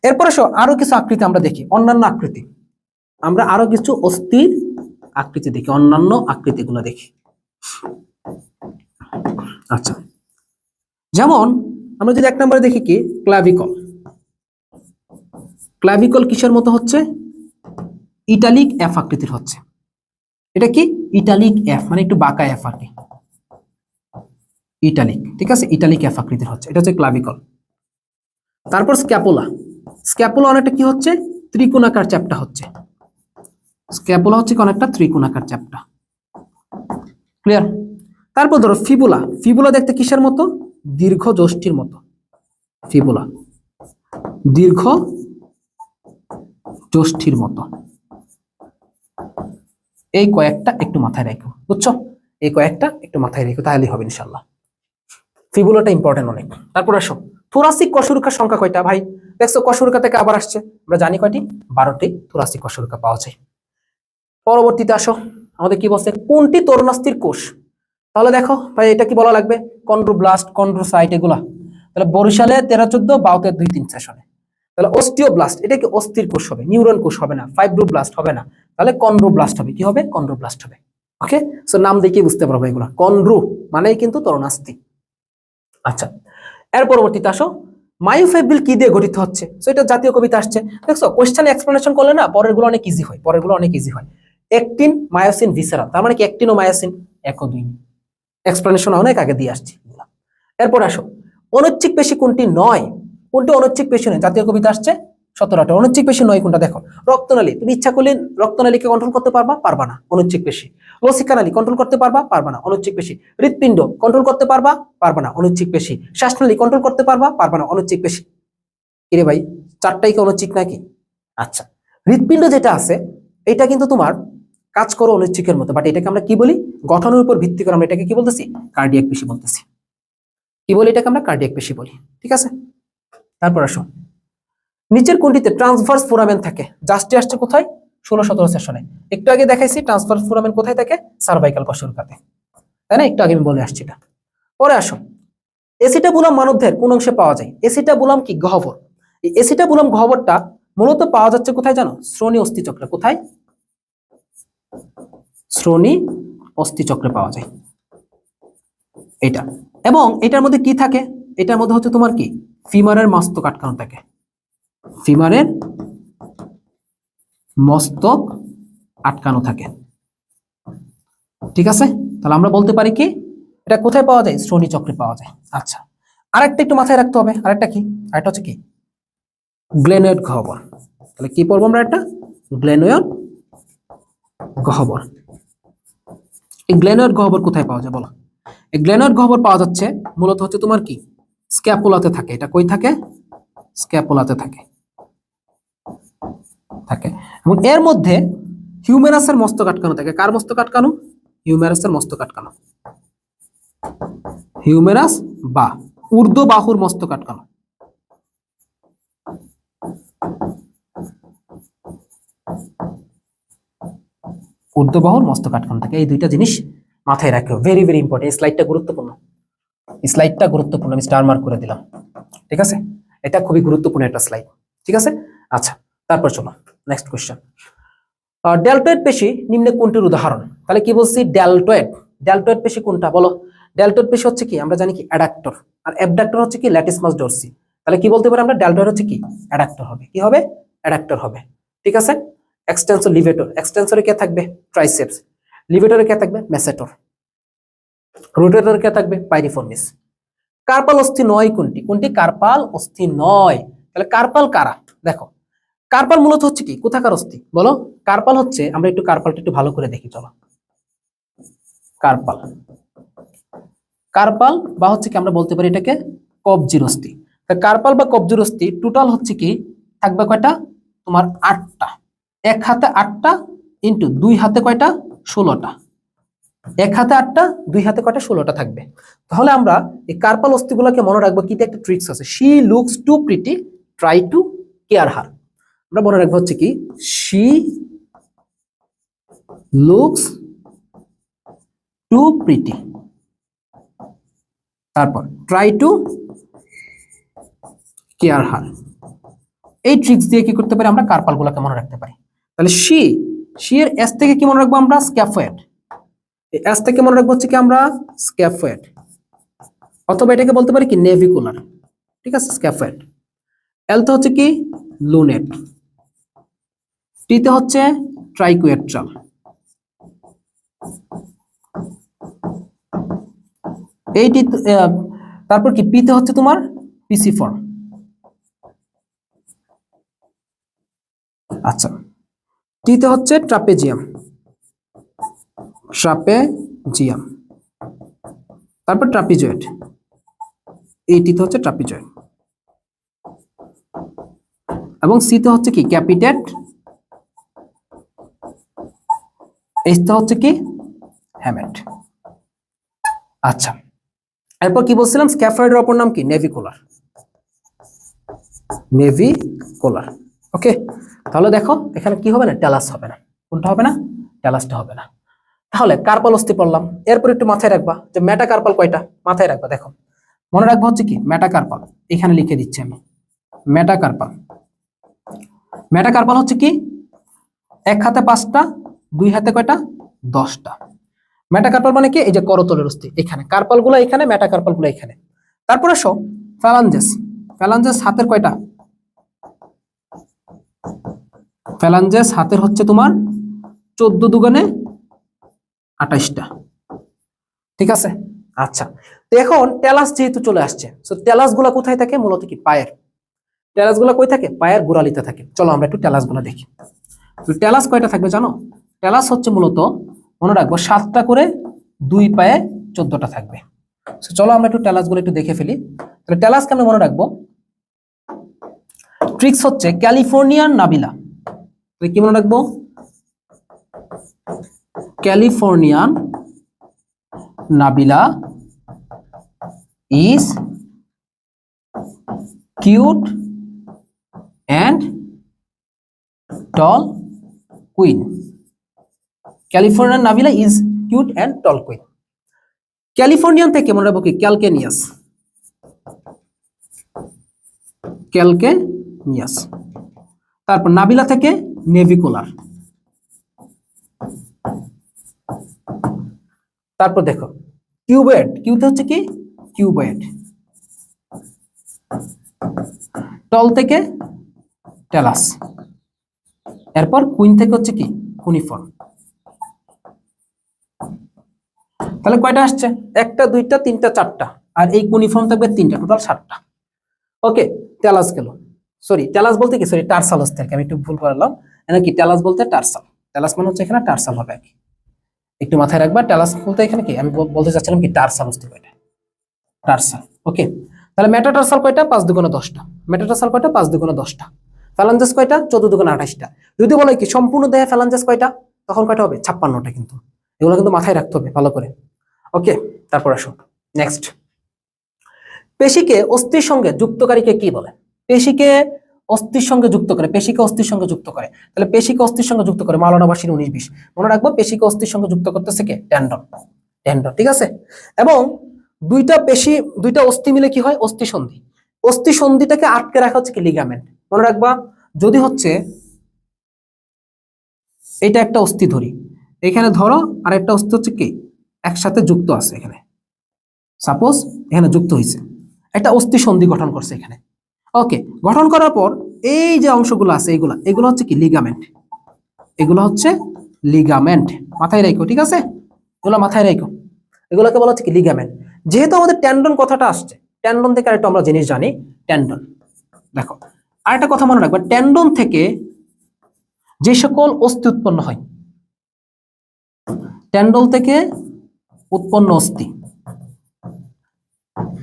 এরপরে আরো কিছু আকৃতি আমরা দেখি, অন্যান্য আকৃতি, আমরা আরো কিছু অস্থির আকৃতি দেখি, অন্যান্য আকৃতিগুলো দেখি। আচ্ছা, যেমন আমরা যদি 1 নম্বরে দেখি কি ক্লাভিকল, ক্লাভিকল কিসের মতো হচ্ছে, ইটালিক এফ আকৃতির হচ্ছে। এটা কি ইটালিক এফ, মানে একটু বাঁকা এফ আর কি, ইটালিক, ঠিক আছে, ইটালিক এফ আকৃতির হচ্ছে, এটা হচ্ছে ক্লাভিকল। তারপর স্ক্যাপুলা, স্ক্যাপুলা অনেকটা কি হচ্ছে, ত্রিকোণাকার চ্যাপ্টা হচ্ছে, স্ক্যাপুলা হচ্ছে অনেকটা ত্রিকোণাকার চ্যাপ্টা, ক্লিয়ার। তারপর ধরো ফিবুলা, ফিবুলা দেখতে কিসের মতো, দীর্ঘ যষ্টির মতো, ফিবুলা দীর্ঘ যষ্টির মতো। এই কয়েকটা একটু মাথায় রাখো, বুঝছো, এই কয়েকটা একটু মাথায় রেখো, তাহলেই হবে ইনশাল্লাহ। ফিবুলাটা ইম্পর্টেন্ট অনেক। তারপর আসো থোরাসিক কশরুকার সংখ্যা কয়টা, ভাই দেখছো কশরুকা থেকে আবার আসছে, আমরা জানি কয়টি, 12টি থোরাসিক কশরুকা পাওয়া যায়। পরবর্তীতে আসো, আমাদের কি বলছে, কোনটি তরুণাস্থির কোষ, তাহলে দেখো ভাই এটা কি বলা লাগবে, কন্ড্রোব্লাস্ট, কন্ড্রোসাইট এগুলা। তাহলে বরিশালে 13-14, বাউতে 2-3 সেশনে। তাহলে অস্টিওব্লাস্ট, এটা কি অস্থির কোষ হবে, নিউরন কোষ হবে না, ফাইব্রোব্লাস্ট হবে না, তাহলে কন্ড্রোব্লাস্ট হবে, কি হবে, কন্ড্রোব্লাস্ট হবে। ওকে, সো নাম দেখে বুঝতে পারবো এগুলা, কন্ড্রো মানেই কিন্তু তরুণাস্থি। আচ্ছা, এর পরবর্তীতে আসো, মায়োফিব্রিল কি দিয়ে গঠিত হচ্ছে, সো এটা জাতীয় কবিতা আসছে, দেখছো কোশ্চেন এক্সপ্লেনেশন করলে না পরের গুলো অনেক ইজি হয়, পরের গুলো অনেক ইজি হয়। অ্যাক্টিন, মায়োসিন, ভিসেরাল, তার মানে কি অ্যাক্টিন ও মায়োসিন এক ও দুই, এক্সপ্লেনেশন অনেক আগে দিয়ে আসছি। এরপর আসো, অনৈচ্ছিক পেশি কোনটি নয়, কোনটি অনৈচ্ছিক পেশি নয়, জাতীয় কবিতা আসছে 17টা, অনৈচ্ছিক পেশি নয় কোনটা, দেখো রক্তনালী, তুমি ইচ্ছা করলে রক্তনালীকে কন্ট্রোল করতে পারবা, পারবা না, অনৈচ্ছিক পেশি। লসিকানালী কন্ট্রোল করতে পারবা, পারবা না, অনৈচ্ছিক পেশি। হৃৎপিণ্ড কন্ট্রোল করতে পারবা, পারবা না, অনৈচ্ছিক পেশি। শ্বাসনালী কন্ট্রোল করতে পারবা, পারবা না, অনৈচ্ছিক পেশি। কিরে ভাই, 4টাই কি অনৈচ্ছিক নাকি? আচ্ছা, হৃৎপিণ্ড যেটা আছে এটা কিন্তু তোমার কাজ করো অনৈচ্ছিকের মতো, বাট এটাকে আমরা কি বলি, গঠনের উপর ভিত্তি করে আমরা এটাকে কি বলতেছি, কার্ডিয়াক পেশি বলতেছি। কি বলি এটাকে আমরা, কার্ডিয়াক পেশি বলি, ঠিক আছে। তারপর আসো, নিচের কোনটিতে ট্রান্সভার্স ফোরামেন থাকে, জাস্টে আসছে কোথায়, 16-17 সেশনে। একটু আগে দেখাইছি ট্রান্সভার্স ফোরামেন কোথায় থাকে, সার্ভাইকাল কশরুকাতে, তাই না, একটু আগে আমি বলে আসছি এটা। পরে আসো, এসিটাবুলাম মানবদেহের কোন অংশে পাওয়া যায়, এসিটাবুলাম কি গহ্বর, এই এসিটাবুলাম গহ্বরটা মূলত পাওয়া যাচ্ছে কোথায় জানো, শ্রোণী অস্থিচক্রে, কোথায়, শ্রোণী অস্থিচক্রে পাওয়া যায় এটা। এবং এটার মধ্যে কি থাকে, এটার মধ্যে হচ্ছে তোমার কি, ফিমারের মস্তক আটকানো থাকে, ফিমারের মস্তক আটকানো থাকে, ঠিক আছে। তাহলে আমরা বলতে পারি কি, এটা কোথায় পাওয়া যায়, শ্রোণী চক্রে পাওয়া যায়। আচ্ছা, আরেকটা একটু মাথায় রাখতে হবে, আরেকটা কি, আরেকটা হচ্ছে কি, গ্লেনয়েড গহ্বর। তাহলে কি পড়বো আমরা, একটা গ্লেনয়েড গহ্বর। এই গ্লেনয়েড গহ্বর কোথায় পাওয়া যায় বলো, এই গ্লেনয়েড গহ্বর পাওয়া যাচ্ছে মূলত হচ্ছে তোমার কি, স্ক্যাপুলাতে থাকে, এটা কই থাকে, স্ক্যাপুলাতে থাকে থাকে এবং এর মধ্যে হিউমেরাসের মস্তক আটকানো থাকে, কার মস্তক আটকানো, হিউমেরাসের মস্তক আটকানো, হিউমেরাস বা ঊর্ধ্ব বাহুর মস্তক আটকানো, ঊর্ধ্ব বাহুর মস্তক আটকানো থাকে। এই দুইটা জিনিস মাথায় রাখো, ভেরি ভেরি ইম্পর্টেন্ট। স্লাইডটা গুরুত্বপূর্ণ, স্লাইডটা গুরুত্বপূর্ণ, আমি স্টার মার্ক করে দিলাম, ঠিক আছে, এটা খুবই গুরুত্বপূর্ণ একটা স্লাইড, ঠিক আছে। আচ্ছা, তারপর চলো নেক্সট কোশ্চেন, ডেলটয়েড পেশি নিম্নে কোনটির উদাহরণ, তাহলে কি বলছি, ডেলটয়েড, ডেলটয়েড পেশি কোনটা বলো, ডেলটয়েড পেশি হচ্ছে কি, আমরা জানি কি অ্যাডাক্টর, আর অ্যাবডাক্টর হচ্ছে কি ল্যাটিসমাস ডরসি। তাহলে কি বলতে পারি আমরা, ডেলটয়েড হচ্ছে কি, অ্যাডাক্টর হবে, কি হবে, অ্যাডাক্টর হবে, ঠিক আছে। এক্সটেন্সর লিভেটর, এক্সটেন্সরে কে থাকবে, ট্রাইসেপস, লিভেটরে কে থাকবে, মেসেটর, রোটেটরে কে থাকবে, পাইরিফর্মিস। কার্পাল অস্থি নয় কোনটি, কোনটি কার্পাল অস্থি নয়, তাহলে কার্পাল কারা, দেখো কার্পাল মূলত হচ্ছে কি, কোথাকার অস্থি বলো, কার্পাল হচ্ছে, আমরা একটু কার্পালটা একটু ভালো করে দেখি চলো, কার্পাল, কার্পাল বা হচ্ছে কি আমরা বলতে পারি এটাকে কবজির অস্থি। কার্পাল বা কবজির অস্থি টোটাল হচ্ছে কি, থাকবে কয়টা, তোমার 8টা, এক হাতে 8টা ইন্টু 2 হাতে কয়টা, 16টা, এক হাতে 8টা, 2 হাতে কয়টা, 16টা থাকবে। তাহলে আমরা এই কার্পাল অস্থিগুলোকে মনে রাখবো, কি একটা ট্রিক্স আছে, she looks too pretty, try to care her, আমরা মনে রাখবো হচ্ছে কি, শি লুকস টু প্রিটি। তারপর ট্রাই টু কেয়ার হার। এই ট্রিক্স দিয়ে কি করতে পারি আমরা, কার্পাল গুলাকে মনে রাখতে পারি। তাহলে সি এর এস থেকে কি মনে রাখবো আমরা, স্ক্যাফয়েড। এস থেকে মনে রাখবো হচ্ছে কি আমরা স্ক্যাফয়েড, অথবা এটাকে বলতে পারি কি নেভিকুলার, ঠিক আছে, স্ক্যাফয়েড। এল তে হচ্ছে কি লুনেট, টিতে হচ্ছে ট্রাইকুয়েট্রাল, এইটি তারপর কি পিতে হচ্ছে তোমার পিসিফর্ম। আচ্ছা, টিতে হচ্ছে ট্রাপেজিয়াম, ট্রাপেজিয়াম, তারপর ট্রাপিজয়েড, এইটিতে হচ্ছে ট্রাপিজয়েড, এবং সিতে হচ্ছে কি ক্যাপিটেট, এইচতে হচ্ছে কি হ্যামেট। আচ্ছা, এরপর কি বলছিলাম, স্ক্যাফয়েডের অপর নাম কি নেভিকুলার, নেভিকুলার। ওকে, তাহলে দেখো এখানে কি হবে না, ট্যালাস হবে না। কোনটা হবে না, ট্যালাসটা হবে না। তাহলে কার্পাল অস্থি পড়লাম। এরপর একটু মাথায় রাখবা যে মেটাকার্পাল কয়টা, মাথায় রাখবা। দেখো মনে রাখবো হচ্ছে কি মেটাকার্পাল, এখানে লিখে দিচ্ছি আমি মেটাকার্পাল। মেটাকার্পাল হচ্ছে কি এক হাতে 5টা, 2 হাতে কয়টা, 10টা। মেটাকার্পাল মানে কি, এই যে করতলের অস্থি এখানে, কার্পাল গুলো এখানে, মেটাকার্পাল গুলো এখানে। তারপরে আসো ফ্যালাঞ্জেস। ফ্যালাঞ্জেস হাতের কয়টা, ফ্যালাঞ্জেস হাতের হচ্ছে তোমার 14 দুগুণে 28টা, ঠিক আছে। আচ্ছা, তো এখন টেলাস যেহেতু চলে আসছে, সো টেলাস গুলা কোথায় থাকে, মূলত কি পায়ের। টেলাস গুলা কই থাকে, পায়ের গোড়ালিতে থাকে। চলো আমরা একটু টেলাস গুলা দেখি। তো টেলাস কয়টা থাকবে জানো, টেলাস হচ্ছে মূলত মনে রাখবো 7টা করে, 2 পায়ে 14টা থাকবে। চলো আমরা একটু টেলাস গুলো একটু দেখে ফেলি। তাহলে টেলাস কেন মনে রাখবো, ট্রিক্স হচ্ছে ক্যালিফোর্নিয়ান নাবিলা। কি মনে রাখবো, Californian Nabila is cute and tall queen. Californian Nabila is cute and tall queen. Californian থেকে মনে রাখবো কি ক্যালকেনিয়াস, ক্যালকেনিয়াস। তারপর নাবিলা থেকে নেভিকুলার। তারপর দেখো কিউবয়েড, কিউতে হচ্ছে কি কিউবয়েড। টল থেকে টেলাস, এরপর কুইন থেকে হচ্ছে কি কুনিফর্ম। তাহলে কয়টা আসছে, 1টা 2টা 3টা 4টা, আর এই কুনিফর্ম থাকবে 3টা, টোটাল 7টা। ওকে, টেলাস গেল। সরি, টেলাস বলতে কি, সরি টার্সাল অস্থি, আমি একটু ভুল করলাম। এখানে কি টেলাস বলতে টার্সাল, টেলাস মানে হচ্ছে এখানে টার্সাল হবে আর কি, একটু মাথায় রাখবা। টেলাস বলতে এখানে কি আমি বলতে চাচ্ছিলাম কি টার্সাল অস্থি কয়টা, টার্সাল। ওকে, তাহলে মেটাটার্সাল কয়টা, 5 দুগুণে 10টা। মেটাটার্সাল কয়টা, 5 দুগুণে 10টা। ফ্যালাঞ্জেস কয়টা, 14 দুগুণে 28টা। যদি বলে কি সম্পূর্ণ দেহে ফ্যালাঞ্জেস কয়টা, তখন কয়টা হবে, 56টা। কিন্তু এগুলো কিন্তু মাথায় রাখতে হবে ভালো করে। ওকে, তারপর আসো নেক্সট। পেশিকে অস্থির সঙ্গে যুক্তকারীকে কি বলে, পেশিকে অস্থির সঙ্গে যুক্ত করে, পেশিকে অস্থির সঙ্গে যুক্ত করে। তাহলে পেশিকে অস্থির সঙ্গে যুক্ত করে মাওলানা ভাষীর 19-20 মনে রাখবো, পেশিকে অস্থির সঙ্গে যুক্ত করতেছে কে, টেন্ডন, টেন্ডন, ঠিক আছে। এবং দুইটা পেশি, দুইটা অস্থি মিলে কি হয়, অস্থি সন্ধি। অস্থি সন্ধিটাকে আটকে রাখা হচ্ছে কি লিগামেন্ট। মনে রাখবা, যদি হচ্ছে এটা একটা অস্থি ধরি, এখানে ধরো, আর একটা অস্থি হচ্ছে কি একসাথে যুক্ত আছে, এখানে সাপোজ এখানে যুক্ত হয়েছে, একটা অস্থি সন্ধি গঠন করছে এখানে। ওকে, গঠন করার পর এই যে অংশগুলো আছে, এগুলো হচ্ছে কি লিগামেন্ট, এগুলো হচ্ছে লিগামেন্ট। মাথায় রাখো, ঠিক আছে, এগুলো মাথায় রাখো, এগুলোকে বলা হচ্ছে কি লিগামেন্ট। যেহেতু আমাদের টেন্ডন কথাটা আসছে, টেন্ডন থেকে আরেকটা আমরা জিনিস জানি, টেন্ডন। দেখো আরেকটা কথা মনে রাখবা, টেন্ডন থেকে যে সকল অস্থি উৎপন্ন হয়, টেন্ডন থেকে উৎপন্ন অস্থি,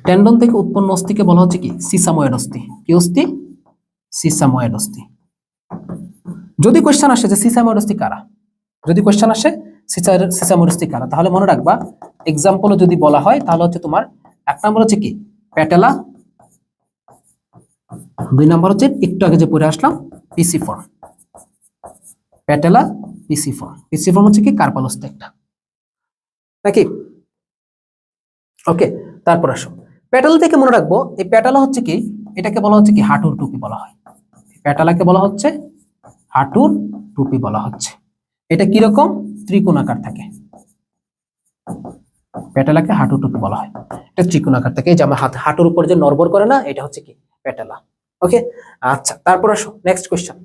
টেন্ডন থেকে উৎপন্ন অস্থিকে বলা হচ্ছে কি সিসাময়েড অস্থি। কি অস্থি, সিসাময়েড অস্থি। যদি কোশ্চেন আসে যে সিসাময়েড অস্থি কারা, যদি কোশ্চেন আসে সিসাময়েড অস্থি কারা, তাহলে মনে রাখবা এক্সাম্পলে যদি বলা হয়, তাহলে হচ্ছে তোমার 1 নম্বর হচ্ছে কি প্যাটেলা, 2 নম্বর হচ্ছে একটু আগে যে পড়ে আসলাম পিসিফর্ম, প্যাটেলা পিসিফর্ম। পিসিফর্ম হচ্ছে কি কার্পাল অস্থি একটা, নাকি? ওকে, তারপর আসো পেটাল থেকে মনে রাখবো, এই পেটালা হচ্ছে কি, এটাকে বলা হচ্ছে কি হাঁটুর টুপি বলা হয়। পেটালাকে বলা হচ্ছে হাঁটুর টুপি বলা হচ্ছে। এটা কিরকম? ত্রিকোণাকার থাকে। পেটালাকে হাঁটুর টুপি বলা হয়, এটা ত্রিকোণাকার থাকে। এই যে আমার হাঁটুর উপর যে নড়বড় করে না, এটা হচ্ছে কি পেটালা। ওকে, আচ্ছা তারপর আসো নেক্সট কোয়েশ্চেন।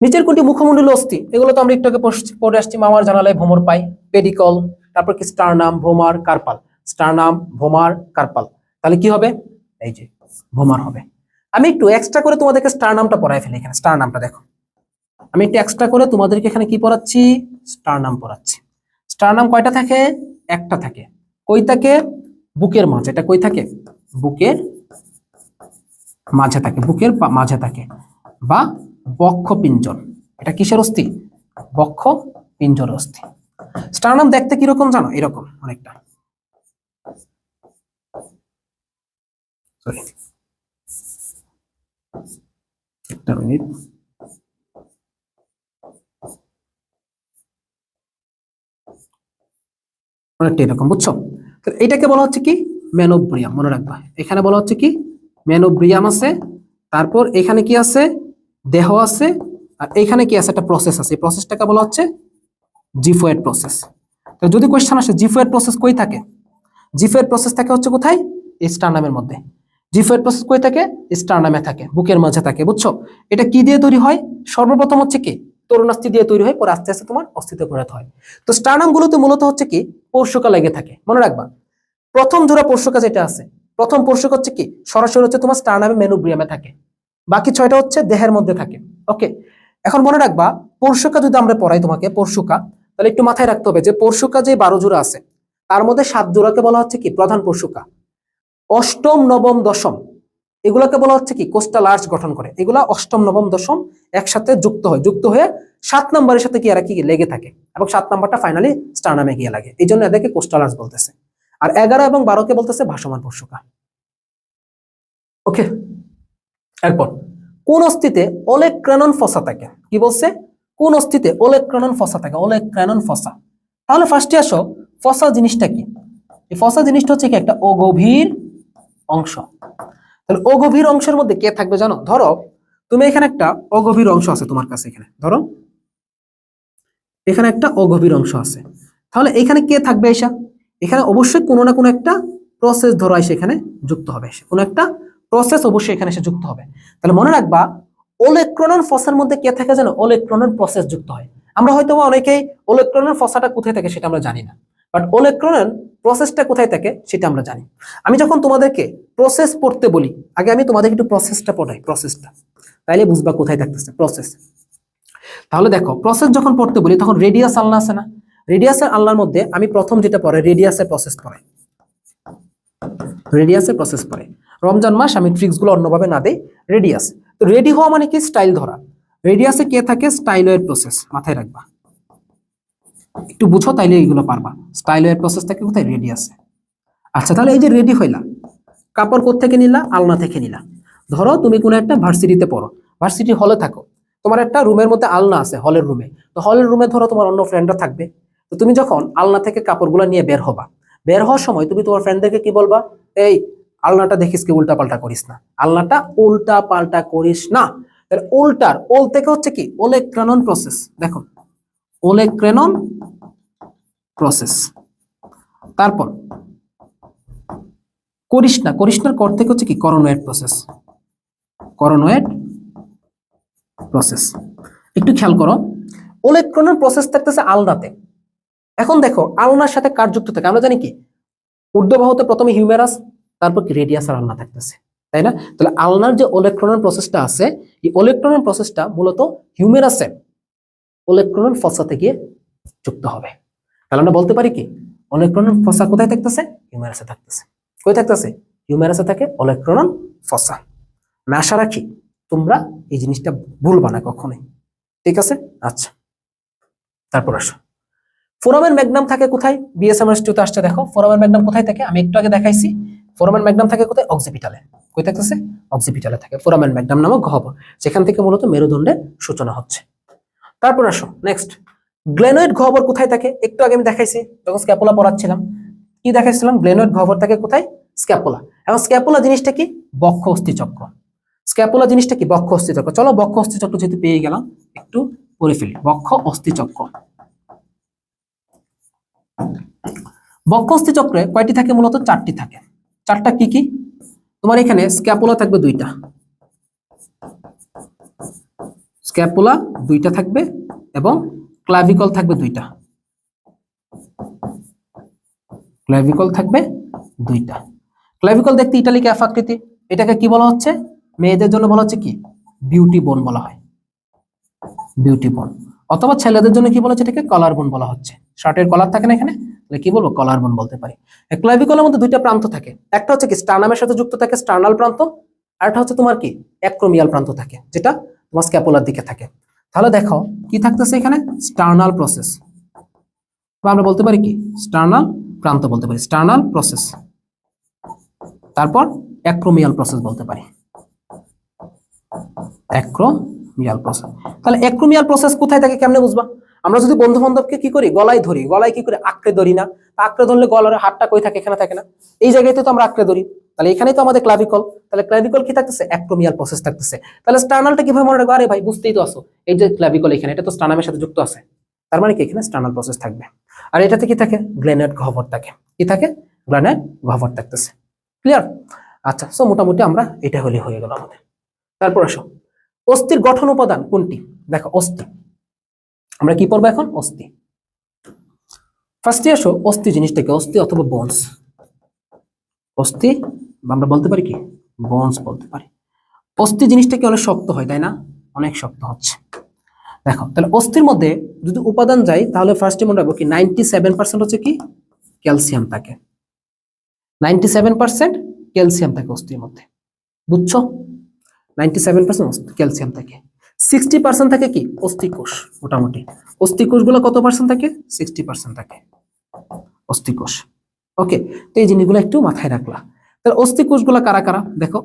নিচের কোনটি মুখমণ্ডলীয় অস্থি? এগুলো তো আমরা একটু আগে পড়ে আসছি, মামার জানালায় ভ্রমর পাই, পেডিকল, তারপর কি sternum, vomer, carpal. Sternum, vomer, carpal, তাহলে কি হবে? এই যে ভোমার হবে। আমি একটু এক্সট্রা করে তোমাদেরকে স্টারনামটা পড়াই ফেলি। এখানে স্টারনামটা দেখো, আমি একটু এক্সট্রা করে তোমাদেরকে এখানে কি পড়াচ্ছি? স্টারনাম পড়াচ্ছি। স্টারনাম কয়টা থাকে? একটা থাকে। কই থাকে? বুকের মাঝে। এটা কই থাকে? বুকের মাঝে থাকে, বুকের মাঝে থাকে, বা বক্ষ পিঞ্জর। এটা কিসের অস্থি? বক্ষ পিঞ্জর অস্থি। স্টারনাম দেখতে কিরকম জানো? এরকম অনেকটা, সরি একটা মিনিট, অনেকটা এরকম, বুঝছো? তো এটাকে বলা হচ্ছে কি ম্যানোব্রিয়াম, মনে রাখবা। এখানে বলা হচ্ছে কি ম্যানোব্রিয়াম আছে, তারপর এখানে কি আছে? দেহ আছে, আর এখানে কি আছে? একটা প্রসেস আছে। এই প্রসেসটাকে বলা হচ্ছে জিফোয়েড প্রসেস। তো যদি কোয়েশ্চেন আসে জিফোয়েড প্রসেস কই থাকে? জিফোয়েড প্রসেস থাকে হচ্ছে কোথায়? স্টারনামের মধ্যে। জিফোয়েড প্রসেস কই থাকে? স্টারনামে থাকে, বুকের মাঝে থাকে, বুঝছো? এটা কি দিয়ে তৈরি হয়? সর্বপ্রথম হচ্ছে কি তরুণাস্থি দিয়ে তৈরি হয়, পরে আস্তে আস্তে তোমার অস্থিতে পরিণত হয়। তো স্টারনাম গুলোতে মূলত হচ্ছে কি পোর্শকা লেগে থাকে, মনে রাখবা। প্রথম জোড়া পোর্শকা যেটা আছে, প্রথম পোর্শক হচ্ছে কি সরাসরি হচ্ছে তোমার স্টারনামে মেনোব্রিয়ামে থাকে, বাকি 6টা হচ্ছে দেহের মধ্যে থাকে। ওকে, এখন মনে রাখবা পোর্শকা যদি আমরা পড়াই তোমাকে পোর্শকা, তাহলে একটু মাথায় রাখতে হবে যে পোর্শকা যে 12 জোড়া আছে, তার মধ্যে 7 জোড়াকে বলা হচ্ছে কি প্রধান পোর্শকা। অষ্টম, নবম, দশম এগুলোকে বলা হচ্ছে কি কোস্টাল আর্চ গঠন করে। এগুলা অষ্টম, নবম, দশম একসাথে যুক্ত হয়, যুক্ত হয়ে 7 নম্বরের সাথে কি এরা কি লেগে থাকে, এবং 7 নম্বরটা ফাইনালি স্টারনামে গিয়ে লাগে। এই জন্য এদেরকে কোস্টাল আর্চ বলতেছে। আর 11 এবং 12কে বলতেছে ভাসমান পোর্শকা। ওকে, এরপর কোন অস্থিতে ওলেক্রানন ফসা থাকে? কি বলছে? কোন অস্থিতে ওলেক্রানন ফসা থাকে? ওলেক্রানন ফসা। তাহলে ফার্স্টে আসো, ফসা জিনিসটা কি? এই ফসা জিনিসটা হচ্ছে কি একটা অগভীর অংশ। তাহলে অগভীর অংশের মধ্যে কে থাকবে জানো? ধরো তুমি এখানে একটা অগভীর অংশ আছে তোমার কাছে, এখানে ধরো এখানে একটা অগভীর অংশ আছে, তাহলে এখানে কে থাকবে? এসা এখানে অবশ্যই কোনো না কোনো একটা প্রসেস ধরো এসে এখানে যুক্ত হবে, কোনো একটা প্রসেস অবশ্যই এখানে এসে যুক্ত হবে। তাহলে মনে রাখবা ওলেক্ট্রনন ফসার মধ্যে কে থাকে জানো? ওলেক্ট্রনন প্রসেস যুক্ত হয়। আমরা হয়তো অনেকেই ওলেক্ট্রনন ফসাটা কোথায় থাকে সেটা আমরা জানি না, বাট ওলেক্ট্রনন প্রসেসটা কোথায় থাকে সেটা আমরা জানি। আমি যখন তোমাদেরকে প্রসেস পড়তে বলি, আগে আমি তোমাদেরকে একটু প্রসেসটা পড়াই, প্রসেসটা, তাইলে বুঝবা কোথায় থাকতেছে প্রসেস। তাহলে দেখো প্রসেস যখন পড়তে বলি তখন রেডিয়াস আলনা আছে না? রেডিয়াসের আলনার মধ্যে আমি প্রথম যেটা পড়ে রেডিয়াসের প্রসেস পড়ে, রেডিয়াসের প্রসেস পড়ে। রমজান মাস আমি ট্রিক্স গুলো অন্যভাবে না দেই। রেডিয়াস, তো রেডি হওয়া মানে কি স্টাইল ধরা। রেডিয়াসে কে থাকে? স্টাইলয়েড প্রসেস, মাথায় রাখবা, একটু বুঝো তাইলে এইগুলো পারবা। স্টাইলয়েড প্রসেস থাকে কোথায়? রেডিয়াসে। আচ্ছা, তাহলে এই যে রেডি হইলা, কাপড় কোত্থেকে নিলা? আলনা থেকে নিলা। ধরো তুমি কোনো একটা ভার্সিটিতে পড়ো, ভার্সিটি হলে থাকো, তোমার একটা রুমের মধ্যে আলনা আছে, হলের রুমে। তো হলের রুমে ধরো তোমার অন্য ফ্রেন্ডরা থাকবে। তো তুমি যখন আলনা থেকে কাপড়গুলো নিয়ে বের হবা, বের হওয়ার সময় তুমি তোমার ফ্রেন্ডদেরকে কি বলবা? এই আলনাটা দেখিস কি উল্টা পাল্টা করিস না, আলনাটা উল্টা পাল্টা করিস না। তাহলে উল্টার ওল থেকে হচ্ছে কি ওলেক্রানন প্রসেস। দেখো ওলেক্রানন প্রসেস। তারপর করিস না, করিস না কর থেকে হচ্ছে কি করোনয়েড প্রসেস, করোনয়েড প্রসেস। একটু খেয়াল করো, ওলেক্ট্রনের প্রসেস থাকতেছে আলনাতে। এখন দেখো আলনার সাথে কার যুক্ত থাকে? আমরা জানি কি ঊর্ধ্ববাহুতে প্রথমে হিউমেরাস, তারপর কি রেডিয়াস আর আলনা থাকতেছে, তাই না? তাহলে আলনার যে ওলেক্ট্রনের প্রসেসটা আছে, এই ওলেক্ট্রনের প্রসেসটা মূলত হিউমেরাসে ওলেক্ট্রনের ফসাতে গিয়ে যুক্ত হবে। তাহলে আমরা বলতে পারি কি ওলেক্ট্রনের ফসা কোথায় থাকতেছে? হিউমেরাসে থাকতেছে। কই থাকতেছে? হিউমেরাসে থাকে ওলেক্ট্রন ফসা। আমি আশা রাখি তোমরা এই জিনিসটা ভুলবা না কখনোই, ঠিক আছে? আচ্ছা, তারপর আসো, ফোরামেন ম্যাগনাম থাকে কোথায়? বিএসএমএস2 তে আসছে, দেখো ফোরামেন ম্যাগনাম কোথায় থাকে? আমি একটু আগে দেখাইছি। ফোরামেন ম্যাগনাম থাকে কোথায়? অক্সিপিটালে। কই থাকতেছে? অক্সিপিটালে থাকে ফোরামেন ম্যাগনাম নামক গহ্বর, যেখান থেকে মূলত মেরুদণ্ডের সূচনা হচ্ছে। তারপর আসো নেক্সট, গ্লেনয়েড গহ্বর কোথায় থাকে? একটু আগে আমি দেখাইছি যখন স্ক্যাপুলা পড়াচ্ছিলাম, কি দেখাইছিলাম? গ্লেনয়েড গহ্বর থাকে কোথায়? স্ক্যাপুলা। এবং স্ক্যাপুলা জিনিসটা কি? বক্ষ অস্থিচক্র। স্ক্যাপুলা জিনিসটা কি? বক্ষ অস্থিচক্র। চলো বক্ষ অস্থিচক্র যেহেতু পেয়ে গেলাম, একটু পড়ে ফেলি। বক্ষ অস্থিচক্র, বক্ষ অস্থিচক্রে কয়টি থাকে? মূলত 4টি থাকে। 4টা কি কি? তোমার এখানে স্ক্যাপুলা থাকবে 2টা, স্ক্যাপুলা 2টা থাকবে এবং ক্লাভিকল থাকবে 2টা, ক্লাভিকল থাকবে 2টা। ক্লাভিকল দেখতে ইটালিক এফ আকৃতি। এটাকে কি বলা হচ্ছে? মেয়েদের জন্য বলা হচ্ছে কি? বিউটি বোন বলা হয়, বিউটি বোন। অথবা ছেলেদের জন্য কি বলা হচ্ছে? এটাকে কলার বোন বলা হচ্ছে। শার্টের কলার থাকে না এখানে, তাহলে কি বলবো? কলার বোন বলতে পারি। ক্লাভিকলের মধ্যে 2টা প্রান্ত থাকে, একটা হচ্ছে কি স্টার্নামের সাথে যুক্ত থাকে, স্টার্নাল প্রান্ত, আর একটা হচ্ছে তোমার কি অ্যাক্রোমিয়াল প্রান্ত থাকে, যেটা তোমার স্ক্যাপুলার দিকে থাকে। তাহলে দেখো কি থাকতেছে এখানে? স্টার্নাল প্রসেস, বা আমরা বলতে পারি কি স্টার্নাল প্রান্ত বলতে পারি, স্টার্নাল প্রসেস। তারপর অ্যাক্রোমিয়াল প্রসেস বলতে পারি, অ্যাক্রোমিয়াল প্রসেস। তাহলে অ্যাক্রোমিয়াল প্রসেস কোথায় থাকে কেমনে বুঝবা? আমরা যদি বন্ধু বান্ধবকে কি করি? গলায় ধরি, গলায় কি করে? আঁকড়ে ধরি না? আঁকড়ে ধরলে গলার হাতটা কই থাকে? এখানে থাকে না? এই জায়গাতে তো আমরা আঁকড়ে ধরি। তাহলে এখানেই তো আমাদের ক্লাভিকল। তাহলে ক্লাভিকল কি থাকতেছে? অ্যাক্রোমিয়াল প্রসেস থাকতেছে। তাহলে স্টার্নালটা কিভাবে মনে রাখবো? আরে ভাই বুঝতেই তো আসো, এই যে ক্লাভিকল এখানে, এটা তো স্টার্নামের সাথে যুক্ত আছে, তার মানে কি এখানে স্টার্নাল প্রসেস থাকবে। আর এটাতে কি থাকে? গ্লেনয়েড গহ্বর থাকে। কি থাকে? গ্লেনয়েড গহ্বর থাকতেছে। ক্লিয়ার? আচ্ছা, সো মোটামুটি আমরা এটা হলে হয়ে গেল আমাদের। তারপর আসো, অস্থির গঠন উপাদান কোনটি? দেখো অস্থি, আমরা কি পড়বো এখন? অস্থি। ফার্স্টে আসো, অস্থি জিনিসটাকে, অস্থি অথবা বোনস। অস্থি বা আমরা বলতে পারি কি বোনস বলতে পারি। অস্থি জিনিসটাকে অনেক শক্ত হয়, তাই না? অনেক শক্ত হচ্ছে। দেখো তাহলে অস্থির মধ্যে যদি উপাদান যায়, তাহলে ফার্স্টে মনে রাখবো কি 97% হচ্ছে কি ক্যালসিয়াম থাকে। 97% ক্যালসিয়াম থাকে অস্থির মধ্যে, বুঝছো? 97% ক্যালসিয়াম থাকে। 60% থাকে কি অস্থিকোষ। মোটামুটি অস্থিকোষ গুলো কত পার্সেন্ট থাকে? 60% থাকে অস্থিকোষ। ওকে, তো এই জিনিসগুলো একটু মাথায় রাখলা। তাহলে অস্থিকোষ গুলা কারা কারা? দেখো,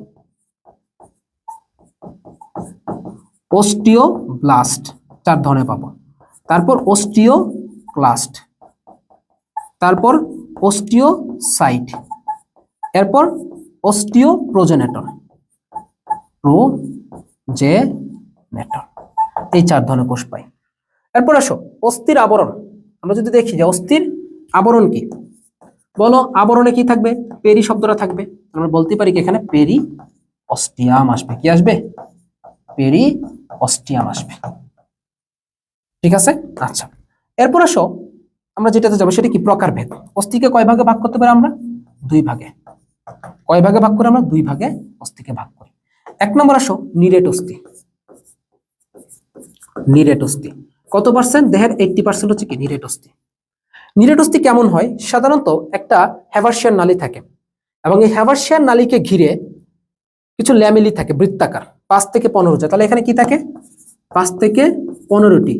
অস্টিওব্লাস্ট 4 ধরনের পাবো, তারপর অস্টিওক্লাস্ট, তারপর অস্টিওসাইট, এরপর অস্টিওপ্রোজেনেটর, প্রোজেনেটর। এই 4 ধরনের কোষ পাই। এরপর আসো অস্থির আবরণ। আমরা যদি দেখি যে অস্থির আবরণ কি, বলো আবরণে কি থাকবে? পেরি শব্দটা থাকবে। আমরা বলতে পারি কি এখানে পেরি অস্টিয়াম আসবে। কি আসবে? পেরি অস্টিয়াম আসবে। ঠিক আছে? আচ্ছা, এরপর আসো আমরা যেটাতে যাবো সেটা কি প্রকারভেদ। অস্থিকে কয় ভাগে ভাগ করতে পারি আমরা? 2 ভাগে। কয় ভাগে ভাগ করি আমরা? 2 ভাগে অস্থিকে ভাগ করি। 1 নম্বর আসো নিরেট অস্থি। নিরেট অস্থি কত পার্সেন্ট? দেহের 80% হচ্ছে কি নিরেট অস্থি। নিরেট অস্থি কেমন হয়? সাধারণত একটা হ্যাভার্সিয়ান নালী থাকে এবং এই হ্যাভার্সিয়ান নালীকে ঘিরে কিছু ল্যামেলি থাকে বৃত্তাকার, 5 থেকে 15টা। তাহলে এখানে কি থাকে? 5 থেকে 15টি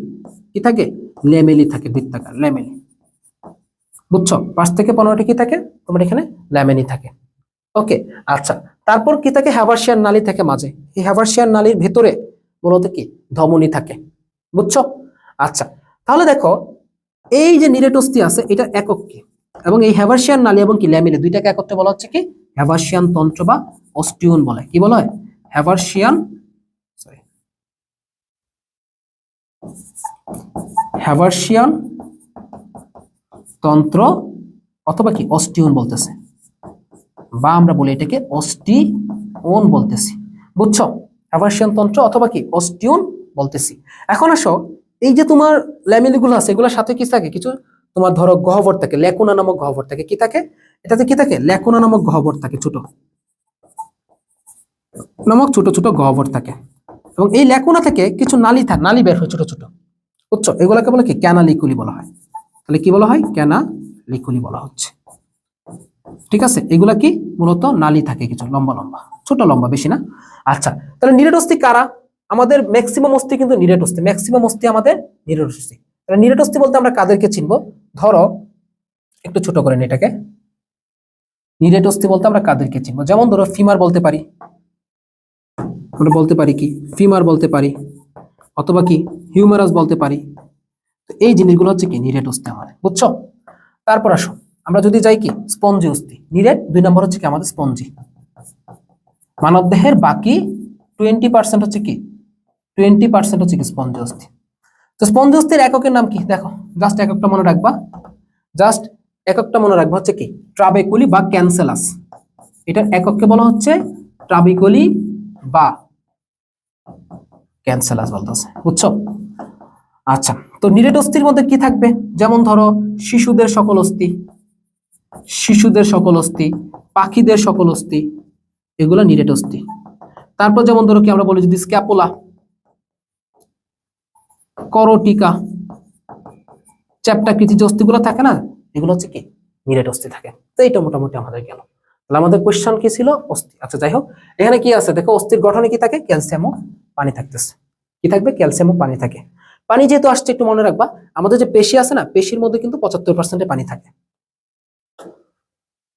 কি থাকে? ল্যামেলি থাকে, বৃত্তাকার ল্যামেলি। বুঝছো? 5 থেকে 15টি কি থাকে তোমার এখানে? ল্যামেলি থাকে। ওকে, আচ্ছা, তারপর কি থাকে? হ্যাভার্সিয়ান নালী থাকে মাঝে। এই হ্যাভার্সিয়ান নালীর ভেতরে মূলত কি ধমনী থাকে। বুঝছো? আচ্ছা, তাহলে দেখো এই যে নিরেট অস্থি আছে এটা একক কি, এবং এই হ্যাভার্সিয়ান নালী এবং কি ল্যামেলি দুইটাকে একত্রে বলা হচ্ছে কি হ্যাভার্সিয়ান তন্ত্র বা অস্টিওন বলে। কি বলা হয়? হ্যাভার্সিয়ান, সরি, হ্যাভার্সিয়ান তন্ত্র অথবা কি অস্টিওন বলতেছে, বা আমরা বলি এটাকে অস্টিওন বলতেছি। বুঝছো? হ্যাভার্সিয়ান তন্ত্র অথবা কি অস্টিওন বলতেছি। এখন আসো, এই যে তোমার ল্যামেলি গুলো আছে এগুলোর সাথে কি থাকে? কিছু তোমার ধরো গহ্বর থাকে, ল্যাকুনা নামক গহ্বর থাকে। কি থাকে এটাতে? কি থাকে? ল্যাকুনা নামক গহ্বর থাকে, ছোট ছোট ছোট গহ্বর থাকে। এবং এই ল্যাকুনা থেকে কিছু নালী বের হয় ছোট ছোট। বুঝছো? এগুলোকে বলে কি ক্যানালিকুলি বলা হয়। তাহলে কি বলা হয়? ক্যানালিকুলি বলা হচ্ছে। ঠিক আছে, এগুলা কি মূলত নালী থাকে কিছু লম্বা লম্বা, ছোট লম্বা, বেশি না। আচ্ছা, তাহলে নিরেট অস্থি কারা? আমাদের ম্যাক্সিমাম অস্থি কিন্তু নিরেট অস্থি, ম্যাক্সিমাম অস্থি আমাদের নিরেট অস্থি। তাহলে নিরেট অস্থি বলতে আমরা কাদেরকে চিনবো? ধরো একটু ছোট করে এটাকে, নিরেট অস্থি বলতে আমরা কাদেরকে চিনবো? যেমন ধরো ফিমার বলতে পারি, আমরা বলতে পারি কি ফিমার বলতে পারি, অথবা কি হিউমেরাস বলতে পারি। তো এই জিনিসগুলো হচ্ছে কি নিরেট অস্থি আমাদের, বুঝছো? তারপর আসো আমরা যদি যাই কি স্পঞ্জি অস্থি, নিরেট 2 নম্বর হচ্ছে কি আমাদের স্পঞ্জি। মানবদেহের বাকি 20% হচ্ছে কি 20% হচ্ছে কি স্পঞ্জি অস্থি। তো স্পঞ্জি অস্থির এককের নাম কি দেখো, জাস্ট এককটা মনে রাখবা, জাস্ট এককটা মনে রাখবা হচ্ছে কি ট্রাবেকুলি বা ক্যান্সেলাস। এটার একককে বলা হচ্ছে ট্রাবেকুলি বা ক্যান্সেলাস বলতেছে, বুঝছো? আচ্ছা, তো নিরেট অস্থির মধ্যে কি থাকবে, যেমন ধরো শিশুদের সকল অস্থি, শিশুদের সকল অস্থি, পাখিদের সকল অস্থি, এগুলা নিরেট অস্থি। তারপর যেমন ধরো কি আমরা বলি যদি স্ক্যাপুলা, করটিকা, চ্যাপ্টাকৃতি যে অস্থিগুলো থাকে না, এগুলো হচ্ছে কি নিরেট অস্থি থাকে। তো এইটা মোটামুটি আমাদের গেল। তাহলে আমাদের কোশ্চেন কি ছিল অস্থি। আচ্ছা যাই হোক, এখানে কি আছে দেখো, অস্থির গঠনে কি থাকে, ক্যালসিয়াম ও পানি থাকতেছে। কি থাকবে, ক্যালসিয়াম ও পানি থাকে। পানি যেহেতু আসছে একটু মনে রাখবা, আমাদের যে পেশি আছে না, পেশির মধ্যে কিন্তু 75% পানি থাকে।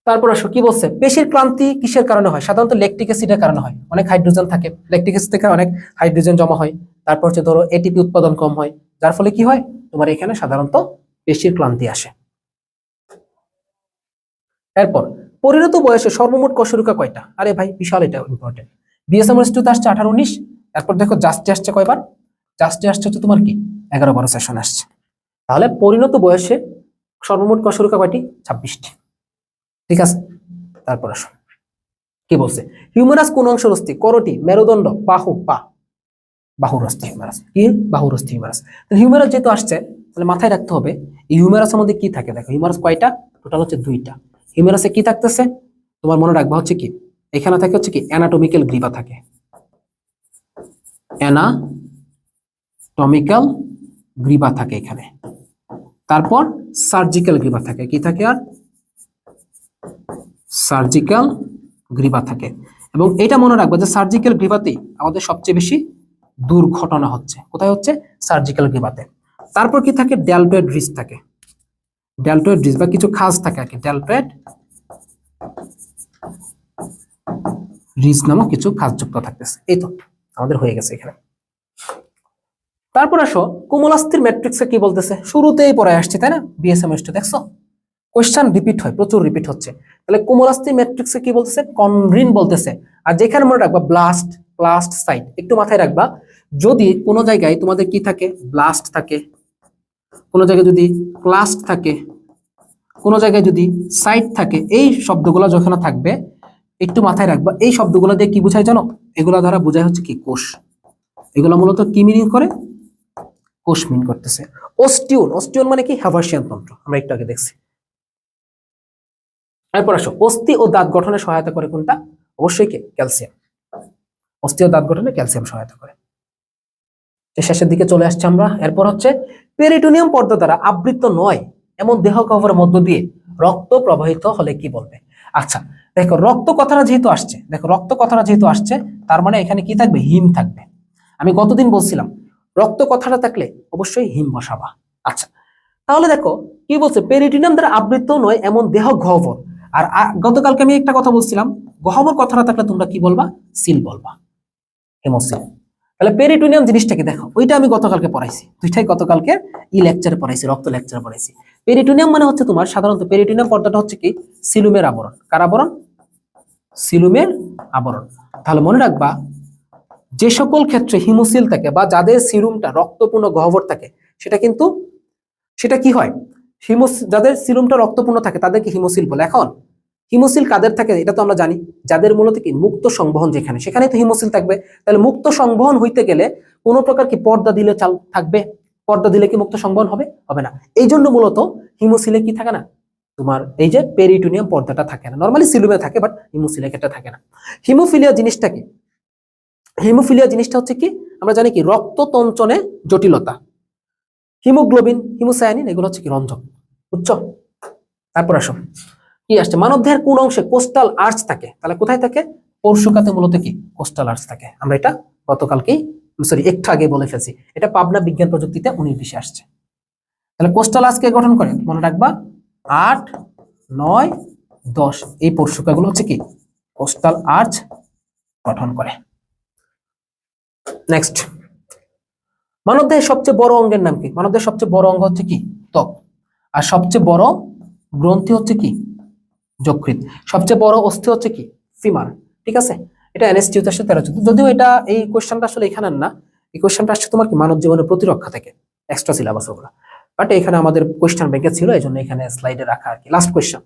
তারপর আসো কি বলছে, পেশির ক্লান্তি কিসের কারণে হয়, সাধারণত ল্যাকটিক অ্যাসিডের কারণে হয়। অনেক হাইড্রোজেন থাকে, ল্যাকটিক অ্যাসিড থেকে অনেক হাইড্রোজেন জমা হয়। তারপর হচ্ছে ধরো এটিপি উৎপাদন কম হয়, যার ফলে কি হয় তোমার এখানে সাধারণত পেশির ক্লান্তি আসে। এরপর পরিণত বয়সে সর্বমোট কোষরুকা কয়টা, আরে ভাই বিশাল, এটা ইম্পর্টেন্ট। বিএসএমএস2 তে আসছে 18-19। এরপর দেখো জাস্টে আসছে কয়বার, জাস্টে আসছে হচ্ছে তোমার কি 11-12 সেশন আসছে। তাহলে পরিণত বয়সে সর্বমোট কোষরুকা কয়টি, 26টি। ঠিক আছে, তারপর আসো কি বলছে, হিউমেরাস কোন অংশের অস্থি, করটি, মেরুদণ্ড, বাহু, পা। বাহুর অস্থি হিউমেরাস, কি বাহুর অস্থি হিউমেরাস। হিউমেরাস যেহেতু আসছে তাহলে মাথায় রাখতে হবে এই হিউমেরাসের মধ্যে কি থাকে। দেখো হিউমেরাস কয়টা, টোটাল হচ্ছে 2টা। হিউমেরাসে কি থাকতেছে তোমার মনে রাখবা হচ্ছে কি, এখানে থাকে হচ্ছে কি অ্যানাটমিক্যাল গ্রিভা থাকে, অ্যানাটমিক্যাল গ্রিভা থাকে এখানে। তারপর সার্জিক্যাল গ্রিভা থাকে, কি থাকে আর সার্জিক্যাল গ্রিভা থাকে। এবং এটা মনে রাখবা যে সার্জিক্যাল গ্রিভাতেই আমাদের সবচেয়ে বেশি দুর্ঘটনা হচ্ছে, কোথায় হচ্ছে, সার্জিক্যাল গ্রিভাতে। তারপর কি থাকে, ডেলটয়েড রিজ থাকে, ডেলটয়েড রিজ বা কিছু খাজ থাকে আর কি, ডেলটয়েড রিজ নামক কিছু খাজ যুক্ত থাকতেছে। এই তো আমাদের হয়ে গেছে এখানে। তারপর আসো কোমলাস্থির ম্যাট্রিক্সে কি বলতেছে, শুরুতেই পড়ে আসছে তাই না, বিএসএমএস দেখছো কোশ্চেন রিপিট হয়, প্রচুর রিপিট হচ্ছে। তাহলে কোমলাস্থির ম্যাট্রিক্সে কি বলতেছে, কনরিন বলতেছে। আর যেখানে মনে রাখবা ব্লাস্ট, ব্লাস্ট সাইট, একটু মাথায় রাখবা, যদি কোনো জায়গায় তোমাদের কি থাকে, ব্লাস্ট থাকে, কোনো জায়গায় যদি ক্লাস্ট থাকে, কোনো জায়গায় যদি সাইট থাকে, এই শব্দগুলো যখন থাকবে একটু মাথায় রাখবা, এই শব্দগুলো দিয়ে কি বোঝায় জানো, এগুলা দ্বারা বোঝায় হচ্ছে কি কোষ। এগুলো মূলত কি মিনিং করে, কোষ মিন করতেছে। অস্টিউন, অস্টিউন মানে কি, হ্যাভার্সিয়ান তন্ত্র, আমরা একটু আগে দেখছি। এরপর আসো অস্থি ও দাঁত গঠনে সহায়তা করে কোনটা, অবশ্যই কি ক্যালসিয়াম। অস্থি ও দাঁত গঠনে ক্যালসিয়াম সহায়তা করে। শেষের দিকে চলে আসছে আমরা। এরপর হচ্ছে পেরিটোনিয়াম পর্দা দ্বারা আবৃত নয় এমন দেহ গহ্বরের মধ্য দিয়ে রক্ত প্রবাহিত হলে কি বলবে। আচ্ছা দেখো রক্ত কথাটা যেহেতু আসছে, দেখো রক্ত কথাটা যেহেতু আসছে, তার মানে এখানে কি থাকবে, হিম থাকবে। আমি গতদিন বলছিলাম রক্ত কথাটা থাকলে অবশ্যই হিম বসাবা। আচ্ছা তাহলে দেখো কি বলছে, পেরিটোনিয়াম দ্বারা আবৃত নয় এমন দেহ গহ্বর। আর গতকালকে আমি একটা কথা বলছিলাম, গহ্বর কথাটা থাকলে তোমরা কি বলবা, সিল বলবা, হেমোসিল। তাহলে পেরিটোনিয়াম জিনিসটা কি দেখো, ওইটা আমি গতকালকে পড়াইছি, দুইটাই গতকালকে লেকচারে পড়াইছি, রক্ত লেকচারে পড়াইছি। পেরিটোনিয়াম মানে হচ্ছে তোমার সাধারণত পেরিটোনিয়াম পর্দাটা হচ্ছে কি সিলুমের আবরণ, কার আবরণ, সিলুমের আবরণ। তাহলে মনে রাখবা যে সকল ক্ষেত্রে হিমোসিল থাকে বা যাদের সিলুমটা রক্তপূর্ণ গহ্বর থাকে, সেটা কিন্তু সেটা কি হয়, যাদের সিলুমটা রক্তপূর্ণ থাকে তাদেরকে হিমোসিল বলে। এখন হিমোসিল কাদের থাকে এটা তো আমরা জানি, যাদের মূলত কি মুক্ত সংবহন যেখানে, সেখানে তো হিমোসিল থাকবে। তাহলে মুক্ত সংবহন হইতে গেলে কোন প্রকার কি পর্দা দিলে চাল থাকবে, পর্দা দিলে কি মুক্ত সংবহন হবে, হবে না। এই জন্য মূলত হিমোসিলে কি থাকে না, তোমার এই যে পেরিটোনিয়াম পর্দাটা থাকে না, নরমালি সিলুমে থাকে বাট হিমোসিলে ক্ষেত্রে থাকে না। হিমোফিলিয়া জিনিসটা কি, হিমোফিলিয়া জিনিসটা হচ্ছে কি আমরা জানি কি রক্ততঞ্চনে জটিলতা, হিমোগ্লোবিন, হিমোসায়ানিন এগুলো হচ্ছে কি রঞ্জক, বুঝছো। তারপর আসো কি আসছে, মানবদেহের কোন অংশে কোস্টাল আর্চ থাকে, তাহলে কোথায় থাকে, পরশুকাতে মূলত কি কোস্টাল আর্চ থাকে। আমরা এটা গতকালকেই সরি একটু আগে বলে ফেলছি, এটা পাবনা বিজ্ঞান প্রযুক্তিতে 19-20 আসছে। তাহলে কোস্টাল আর্চ কে গঠন করে মনে রাখবা, 8, 9, 10 এই পরশুকাগুলো হচ্ছে কি কোস্টাল আর্চ গঠন করে। নেক্সট মানবদেহের সবচেয়ে বড় অঙ্গের নাম কি? মানবদেহের সবচেয়ে বড় অঙ্গ হচ্ছে কি? ত্বক। আর সবচেয়ে বড় গ্রন্থি হচ্ছে কি? যকৃৎ। সবচেয়ে বড় অস্থি হচ্ছে কি? ফিমার। ঠিক আছে, এটা এনএসটিউ 1314। যদিও এটা এই কোশ্চেনটা আসলে এখানে না, এই কোশ্চেনটা আসছে তোমার কি মানব জীবনের প্রতিরক্ষা থেকে, এক্সট্রা সিলেবাস ওগুলো। বাট এখানে আমাদের কোশ্চেন ব্যাংকে ছিল, এই জন্য এখানে স্লাইডে রাখা আর কি। লাস্ট কোশ্চেন,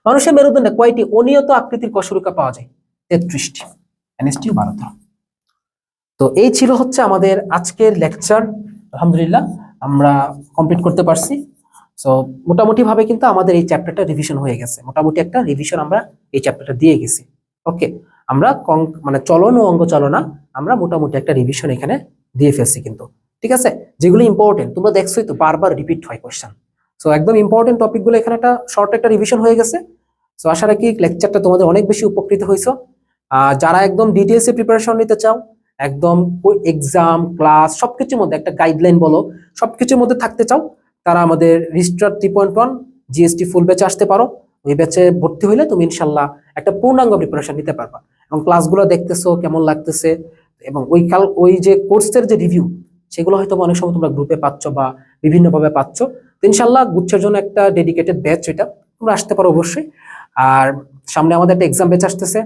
মানুষের মেরুদণ্ডে কয়টি অনিয়ত আকৃতির কশরুকা পাওয়া যায়? 33টি। এনএসটিউ 12টা। তো এই ছিল হচ্ছে আমাদের আজকের লেকচার। আলহামদুলিল্লাহ আমরা কমপ্লিট করতে পারছি। সো মোটামুটি ভাবে কিন্তু আমাদের এই চ্যাপ্টারটা রিভিশন হয়ে গেছে, মোটামুটি একটা রিভিশন আমরা এই চ্যাপ্টারটা দিয়ে গেছি। ওকে, আমরা মানে চলন ও অঙ্গ চালনা আমরা মোটামুটি একটা রিভিশন এখানে দিয়ে ফেলছি কিন্তু। ঠিক আছে, যেগুলো ইম্পর্টেন্ট তোমরা দেখছোই তো বারবার রিপিট হয় কোশ্চেন। সো একদম ইম্পর্টেন্ট টপিকগুলো এখানে একটা শর্ট একটা রিভিশন হয়ে গেছে। সো আশা রাখি লেকচারটা তোমাদের অনেক বেশি উপকৃত হয়েছো। যারা একদম ডিটেলসে প্রিপারেশন নিতে চাও, একদম এক্সাম ক্লাস সবকিছুর মধ্যে একটা গাইডলাইন বলো সবকিছুর মধ্যে থাকতে চাও, তারা আমাদের রিস্টার 3.1 জিএসটি ফুল ব্যাচে আসতে পারো। ওই ব্যাচে ভর্তি হইলে তুমি ইনশাল্লাহ একটা পূর্ণাঙ্গ প্রিপারেশন নিতে পারবা, এবং ক্লাসগুলো দেখতেছো কেমন লাগতেছে, এবং ওই যে কোর্সের যে রিভিউ সেগুলো হয়তো অনেক সময় তোমরা গ্রুপে পাচ্ছ বা বিভিন্নভাবে পাচ্ছ। তো ইনশাল্লাহ গুচ্ছের জন্য একটা ডেডিকেটেড ব্যাচ, এটা তোমরা আসতে পারো অবশ্যই। আর সামনে আমাদের একটা এক্সাম ব্যাচ আসতেছে,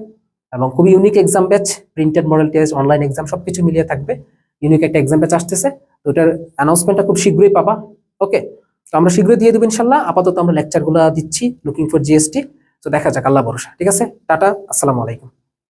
এবং খুবই unique exam batch, printed model test online exam সবকিছু মিলিয়ে থাকবে। ইউনিক একটা এক্সাম ব্যাচ আসতেছে, তো ওটার অ্যানাউন্সমেন্টটা খুব শীঘ্রই পাবা। ওকে, তো আমরা শীঘ্রই দিয়ে দেবো ইনশাল্লাহ। আপাতত আমরা লেকচারগুলো দিচ্ছি লুকিং ফর জিএসটি। তো দেখা যাক, আল্লাহ ভরসা। ঠিক আছে, টাটা, আসসালামু আলাইকুম।